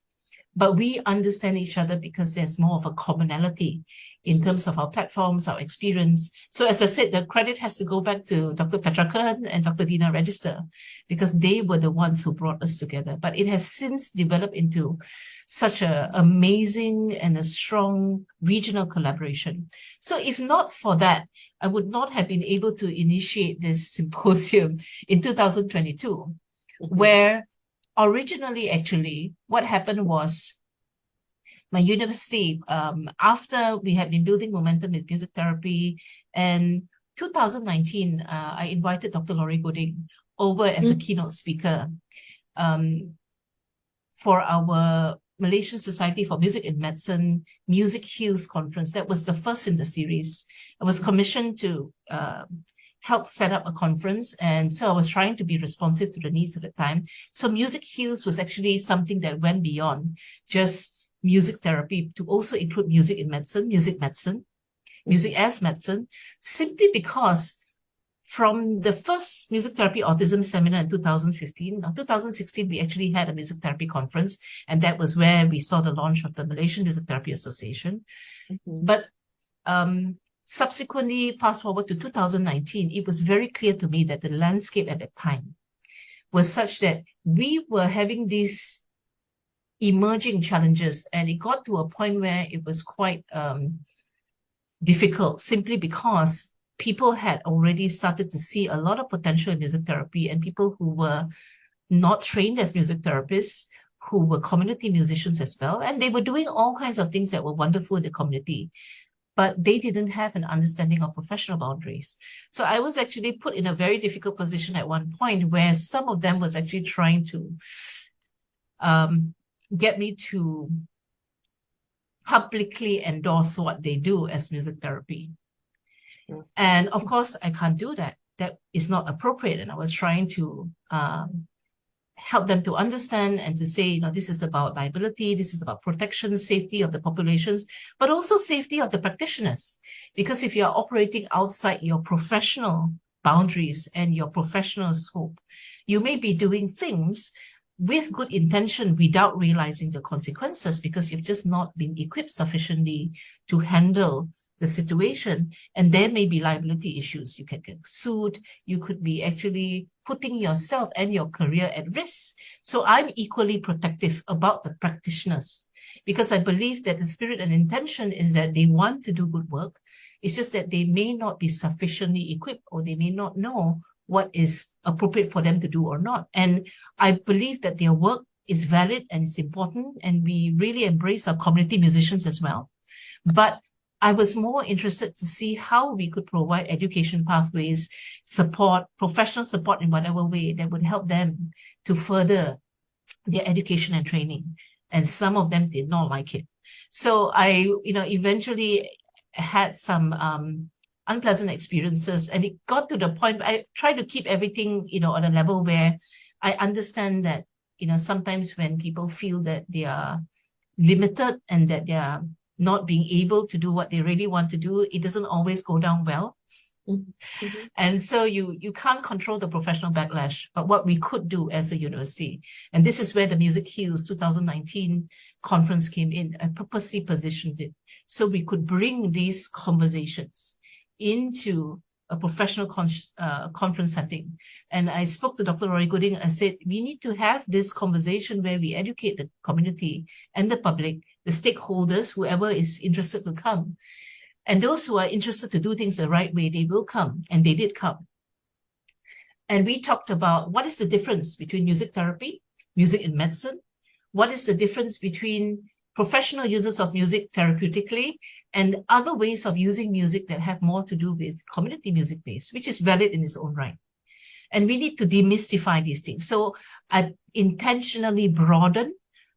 but we understand each other because there's more of a commonality in terms of our platforms, our experience. So as I said, the credit has to go back to Dr. Petra Kern and Dr. Dina Register because they were the ones who brought us together. But it has since developed into such an amazing and a strong regional collaboration. So if not for that, I would not have been able to initiate this symposium in 2022, where originally, actually, what happened was my university, after we had been building momentum with music therapy, and 2019, I invited Dr. Laurie Gooding over as a keynote speaker for our Malaysian Society for Music and Medicine Music Heals Conference. That was the first in the series. I was commissioned to help set up a conference. And so I was trying to be responsive to the needs at the time. So Music Heals was actually something that went beyond just music therapy to also include music in medicine, music as medicine, simply because from the first music therapy autism seminar in 2015, 2016, we actually had a music therapy conference. And that was where we saw the launch of the Malaysian Music Therapy Association. But subsequently, fast forward to 2019, it was very clear to me that the landscape at that time was such that we were having these emerging challenges, and it got to a point where it was quite difficult simply because people had already started to see a lot of potential in music therapy, and people who were not trained as music therapists, who were community musicians as well, and they were doing all kinds of things that were wonderful in the community, but they didn't have an understanding of professional boundaries. So I was actually put in a very difficult position at one point where some of them was actually trying to get me to publicly endorse what they do as music therapy. And of course, I can't do that. That is not appropriate. And I was trying to help them to understand and to say, you know, this is about liability, this is about protection, safety of the populations, but also safety of the practitioners. Because if you are operating outside your professional boundaries and your professional scope, you may be doing things with good intention without realizing the consequences because you've just not been equipped sufficiently to handle the situation, and there may be liability issues. You can get sued. You could be actually putting yourself and your career at risk. So I'm equally protective about the practitioners because I believe that the spirit and intention is that they want to do good work. It's just that they may not be sufficiently equipped or they may not know what is appropriate for them to do or not. And I believe that their work is valid and it's important, and we really embrace our community musicians as well. But I was more interested to see how we could provide education pathways, support, professional support in whatever way that would help them to further their education and training. And some of them did not like it. So I, eventually had some unpleasant experiences, and it got to the point I try to keep everything, on a level where I understand that, sometimes when people feel that they are limited and that they are not being able to do what they really want to do, it doesn't always go down well. Mm-hmm. And so you can't control the professional backlash, but what we could do as a university, and this is where the Music Heals 2019 conference came in, I purposely positioned it so we could bring these conversations into a professional conference setting. And I spoke to Dr. Roy Gooding. I said, we need to have this conversation where we educate the community and the public, the stakeholders, whoever is interested to come. And those who are interested to do things the right way, they will come, and they did come. And we talked about what is the difference between music therapy, music in medicine, what is the difference between professional users of music therapeutically and other ways of using music that have more to do with community music base, which is valid in its own right. And we need to demystify these things. So I intentionally broadened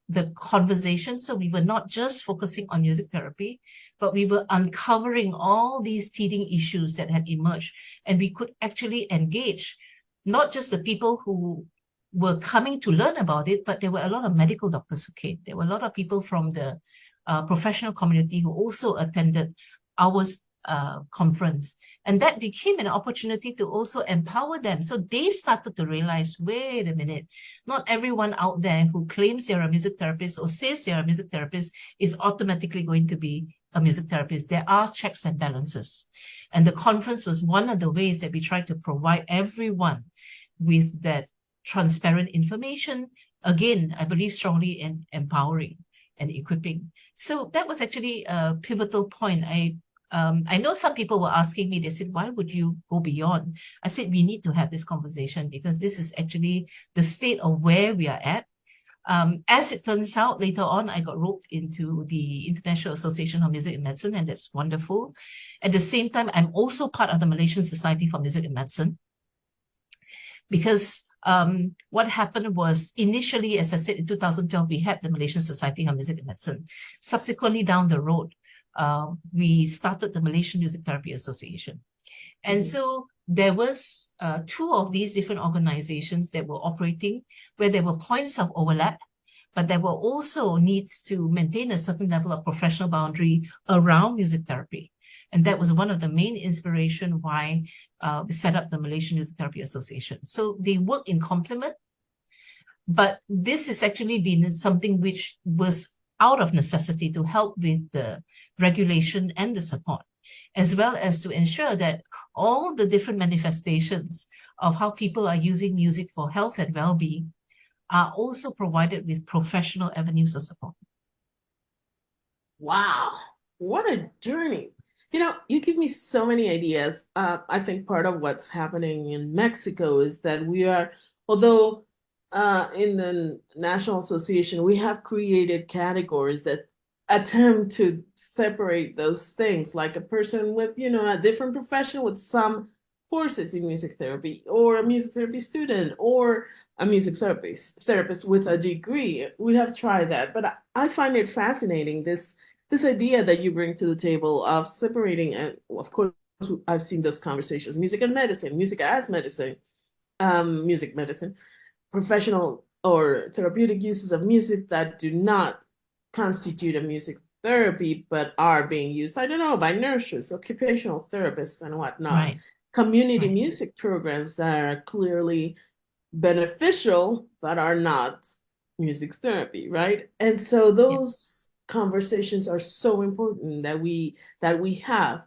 the conversation. So we were not just focusing on music therapy, but we were uncovering all these teething issues that had emerged. And we could actually engage not just the people who were coming to learn about it, but there were a lot of medical doctors who came. There were a lot of people from the professional community who also attended our conference. And that became an opportunity to also empower them. So they started to realize, wait a minute, not everyone out there who claims they're a music therapist or says they're a music therapist is automatically going to be a music therapist. There are checks and balances. And the conference was one of the ways that we tried to provide everyone with that transparent information. Again, I believe strongly in empowering and equipping. So that was actually a pivotal point. I know some people were asking me, they said, why would you go beyond? I said, we need to have this conversation because this is actually the state of where we are at. As it turns out, later on, I got roped into the International Association of Music and Medicine, and that's wonderful. At the same time, I'm also part of the Malaysian Society for Music and Medicine because what happened was initially, as I said, in 2012, we had the Malaysian Society of Music and Medicine. Subsequently, down the road, we started the Malaysian Music Therapy Association. And so there was two of these different organizations that were operating where there were points of overlap, but there were also needs to maintain a certain level of professional boundary around music therapy. And that was one of the main inspiration why we set up the Malaysian Music Therapy Association. So they work in complement, but this has actually been something which was out of necessity to help with the regulation and the support, as well as to ensure that all the different manifestations of how people are using music for health and well-being are also provided with professional avenues of support. Wow, what a journey. You give me so many ideas. I think part of what's happening in Mexico is that we are, although in the National Association, we have created categories that attempt to separate those things, like a person with, a different profession with some courses in music therapy, or a music therapy student, or a music therapist with a degree. We have tried that, but I find it fascinating, this idea that you bring to the table of separating, and of course, I've seen those conversations, music and medicine, music as medicine, music medicine, professional or therapeutic uses of music that do not constitute a music therapy, but are being used, I don't know, by nurses, occupational therapists, and whatnot. Right. Community music programs that are clearly beneficial, but are not music therapy, right? And so those conversations are so important that we have.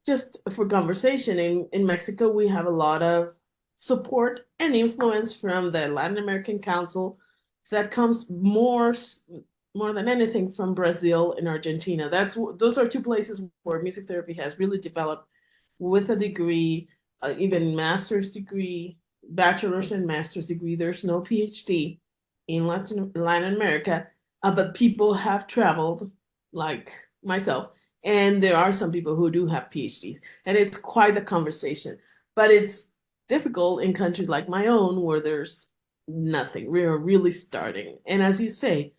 Just for conversation, in Mexico, we have a lot of support and influence from the Latin American Council that comes more than anything from Brazil and Argentina. Those are two places where music therapy has really developed with a degree, even master's degree, bachelor's and master's degree. There's no PhD in Latin America, but people have traveled, like myself, and there are some people who do have PhDs, and it's quite a conversation. But it's difficult in countries like my own where there's nothing. We're really starting. And as you say,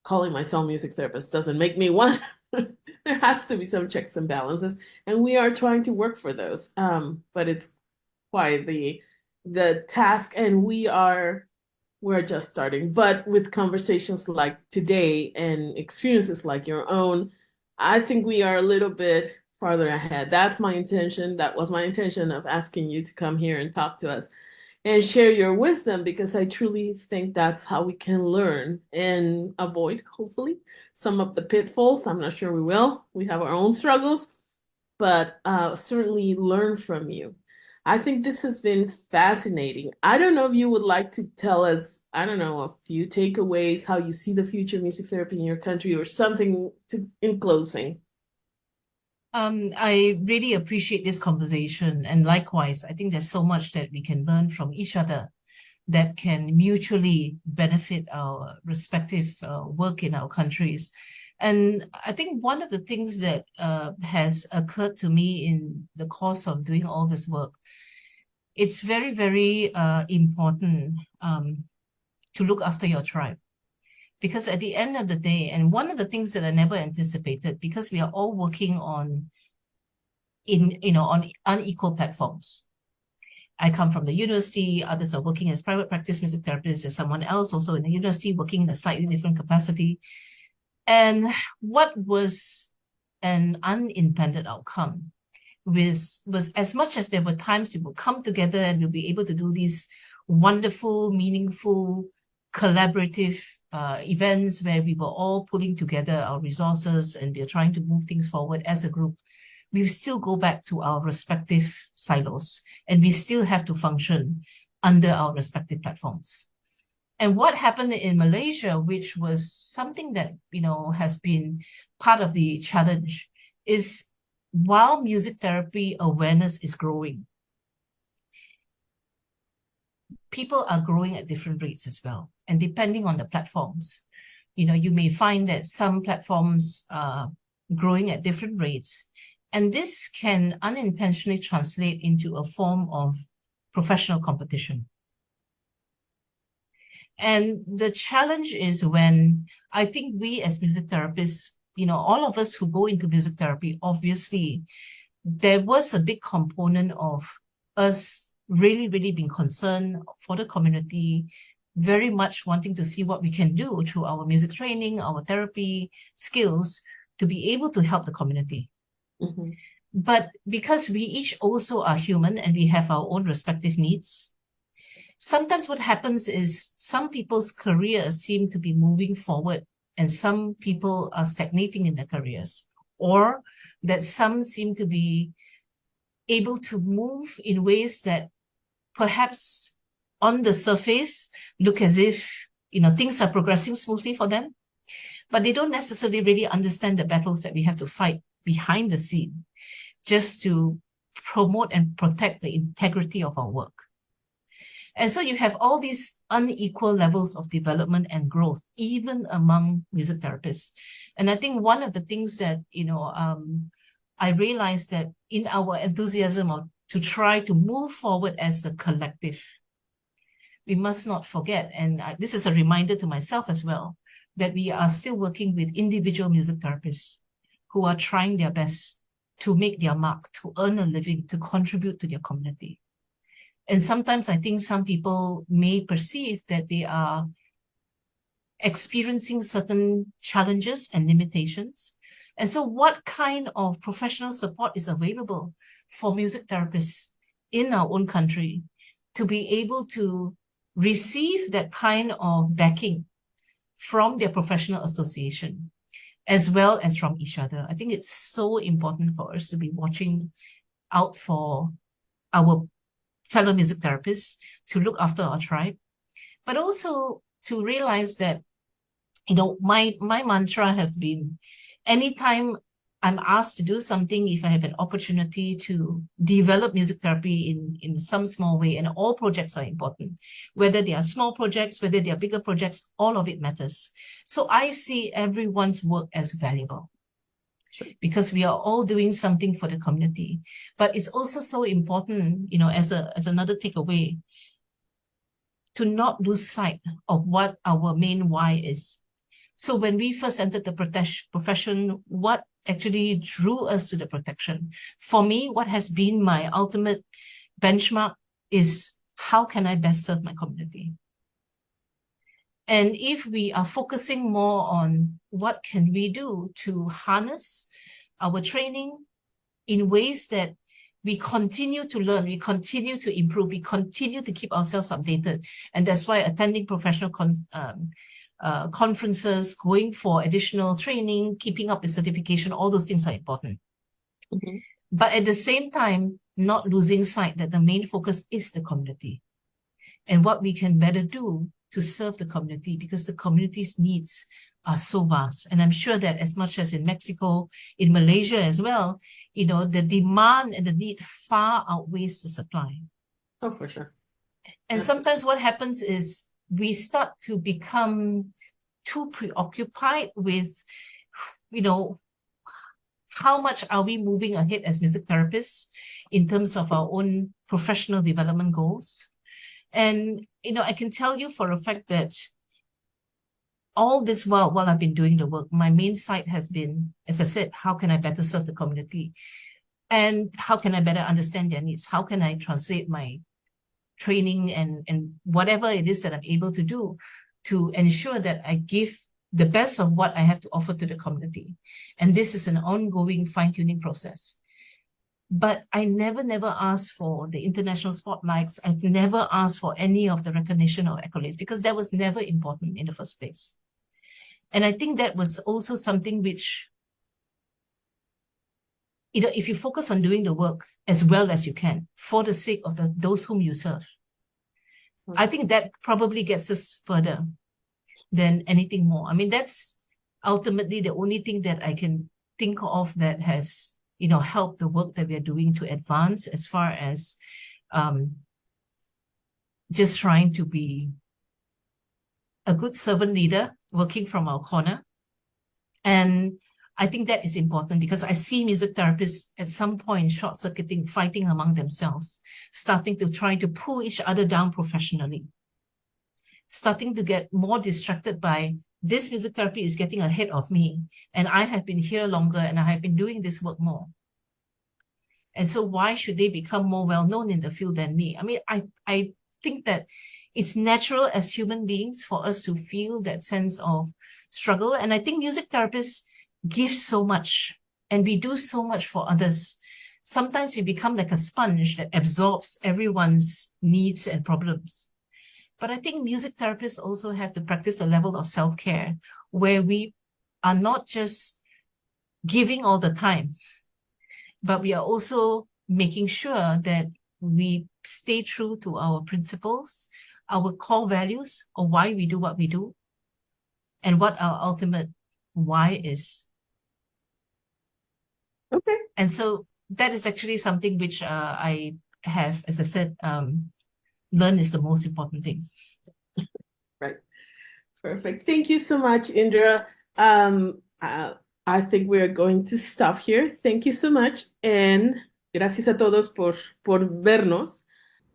calling myself music therapist doesn't make me one. There has to be some checks and balances, and we are trying to work for those. But it's quite the task, and we're just starting. But with conversations like today and experiences like your own, I think we are a little bit farther ahead. That's my intention. That was my intention of asking you to come here and talk to us and share your wisdom, because I truly think that's how we can learn and avoid, hopefully, some of the pitfalls. I'm not sure we will. We have our own struggles, but certainly learn from you. I think this has been fascinating. I don't know if you would like to tell us, I don't know, a few takeaways, how you see the future of music therapy in your country, or something in closing. I really appreciate this conversation, and likewise, I think there's so much that we can learn from each other that can mutually benefit our respective work in our countries. And I think one of the things that has occurred to me in the course of doing all this work, it's very, very important to look after your tribe. Because at the end of the day, and one of the things that I never anticipated, because we are all working on unequal platforms. I come from the university, others are working as private practice music therapists, there's someone else also in the university working in a slightly different capacity. And what was an unintended outcome was as much as there were times we would come together and we'll be able to do these wonderful, meaningful, collaborative events where we were all pulling together our resources and we are trying to move things forward as a group, we still go back to our respective silos and we still have to function under our respective platforms. And what happened in Malaysia, which was something that, has been part of the challenge, is while music therapy awareness is growing, people are growing at different rates as well. And depending on the platforms, you may find that some platforms are growing at different rates. And this can unintentionally translate into a form of professional competition. And the challenge is when I think we as music therapists, all of us who go into music therapy, obviously, there was a big component of us really, really being concerned for the community, very much wanting to see what we can do through our music training, our therapy skills to be able to help the community. Mm-hmm. But because we each also are human and we have our own respective needs, sometimes what happens is some people's careers seem to be moving forward and some people are stagnating in their careers, or that some seem to be able to move in ways that perhaps on the surface look as if, things are progressing smoothly for them, but they don't necessarily really understand the battles that we have to fight behind the scene just to promote and protect the integrity of our work. And so you have all these unequal levels of development and growth, even among music therapists. And I think one of the things that, I realized that in our enthusiasm to try to move forward as a collective, we must not forget, and this is a reminder to myself as well, that we are still working with individual music therapists who are trying their best to make their mark, to earn a living, to contribute to their community. And sometimes I think some people may perceive that they are experiencing certain challenges and limitations. And so what kind of professional support is available for music therapists in our own country to be able to receive that kind of backing from their professional association, as well as from each other? I think it's so important for us to be watching out for our fellow music therapists, to look after our tribe, but also to realize that, my mantra has been, anytime I'm asked to do something, if I have an opportunity to develop music therapy in some small way, and all projects are important, whether they are small projects, whether they are bigger projects, all of it matters. So I see everyone's work as valuable because we are all doing something for the community. But it's also so important, as another takeaway, to not lose sight of what our main why is. So when we first entered the profession, what actually drew us to the protection? For me, what has been my ultimate benchmark is how can I best serve my community? And if we are focusing more on what can we do to harness our training in ways that we continue to learn, we continue to improve, we continue to keep ourselves updated. And that's why attending professional conferences, going for additional training, keeping up with certification, all those things are important. Mm-hmm. But at the same time, not losing sight that the main focus is the community and what we can better do to serve the community, because the community's needs are so vast. And I'm sure that as much as in Mexico, in Malaysia as well, you know, the demand and the need far outweighs the supply. Oh, for sure. And sometimes what happens is we start to become too preoccupied with, you know, how much are we moving ahead as music therapists in terms of our own professional development goals? And, you know, I can tell you for a fact that all this while I've been doing the work, my main sight has been, as I said, how can I better serve the community? And how can I better understand their needs? How can I translate my training and whatever it is that I'm able to do to ensure that I give the best of what I have to offer to the community? And this is an ongoing fine-tuning process. But I never asked for the international spotlights. I've never asked for any of the recognition or accolades because that was never important in the first place. And I think that was also something which, you know, if you focus on doing the work as well as you can for the sake of those whom you serve, I think that probably gets us further than anything more. I mean, that's ultimately the only thing that I can think of that has, you know, helped the work that we are doing to advance as far as just trying to be a good servant leader working from our corner. And I think that is important because I see music therapists at some point short-circuiting, fighting among themselves, starting to try to pull each other down professionally, starting to get more distracted by this music therapy is getting ahead of me and I have been here longer and I have been doing this work more. And so why should they become more well-known in the field than me? I mean, I think that it's natural as human beings for us to feel that sense of struggle. And I think music therapists give so much and we do so much for others. Sometimes we become like a sponge that absorbs everyone's needs and problems. But I think music therapists also have to practice a level of self-care where we are not just giving all the time, but we are also making sure that we stay true to our principles, our core values of why we do what we do, and what our ultimate why is. Okay. And so that is actually something which I have, as I said, learn is the most important thing. Right. Perfect. Thank you so much, Indra. I think we're going to stop here. Thank you so much. And gracias a todos por vernos.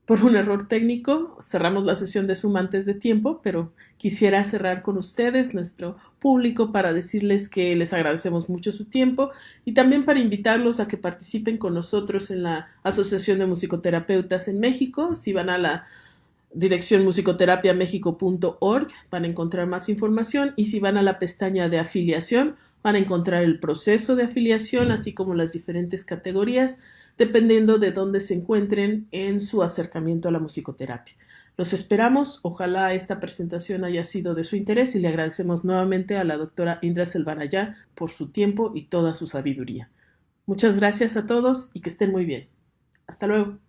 Por un error técnico, cerramos la sesión de Zoom antes de tiempo, pero quisiera cerrar con ustedes, nuestro público, para decirles que les agradecemos mucho su tiempo y también para invitarlos a que participen con nosotros en la Asociación de Musicoterapeutas en México. Si van a la dirección musicoterapiamexico.org van a encontrar más información y si van a la pestaña de afiliación van a encontrar el proceso de afiliación, así como las diferentes categorías, dependiendo de dónde se encuentren en su acercamiento a la musicoterapia. Los esperamos, ojalá esta presentación haya sido de su interés y le agradecemos nuevamente a la doctora Indra Selvarajah por su tiempo y toda su sabiduría. Muchas gracias a todos y que estén muy bien. Hasta luego.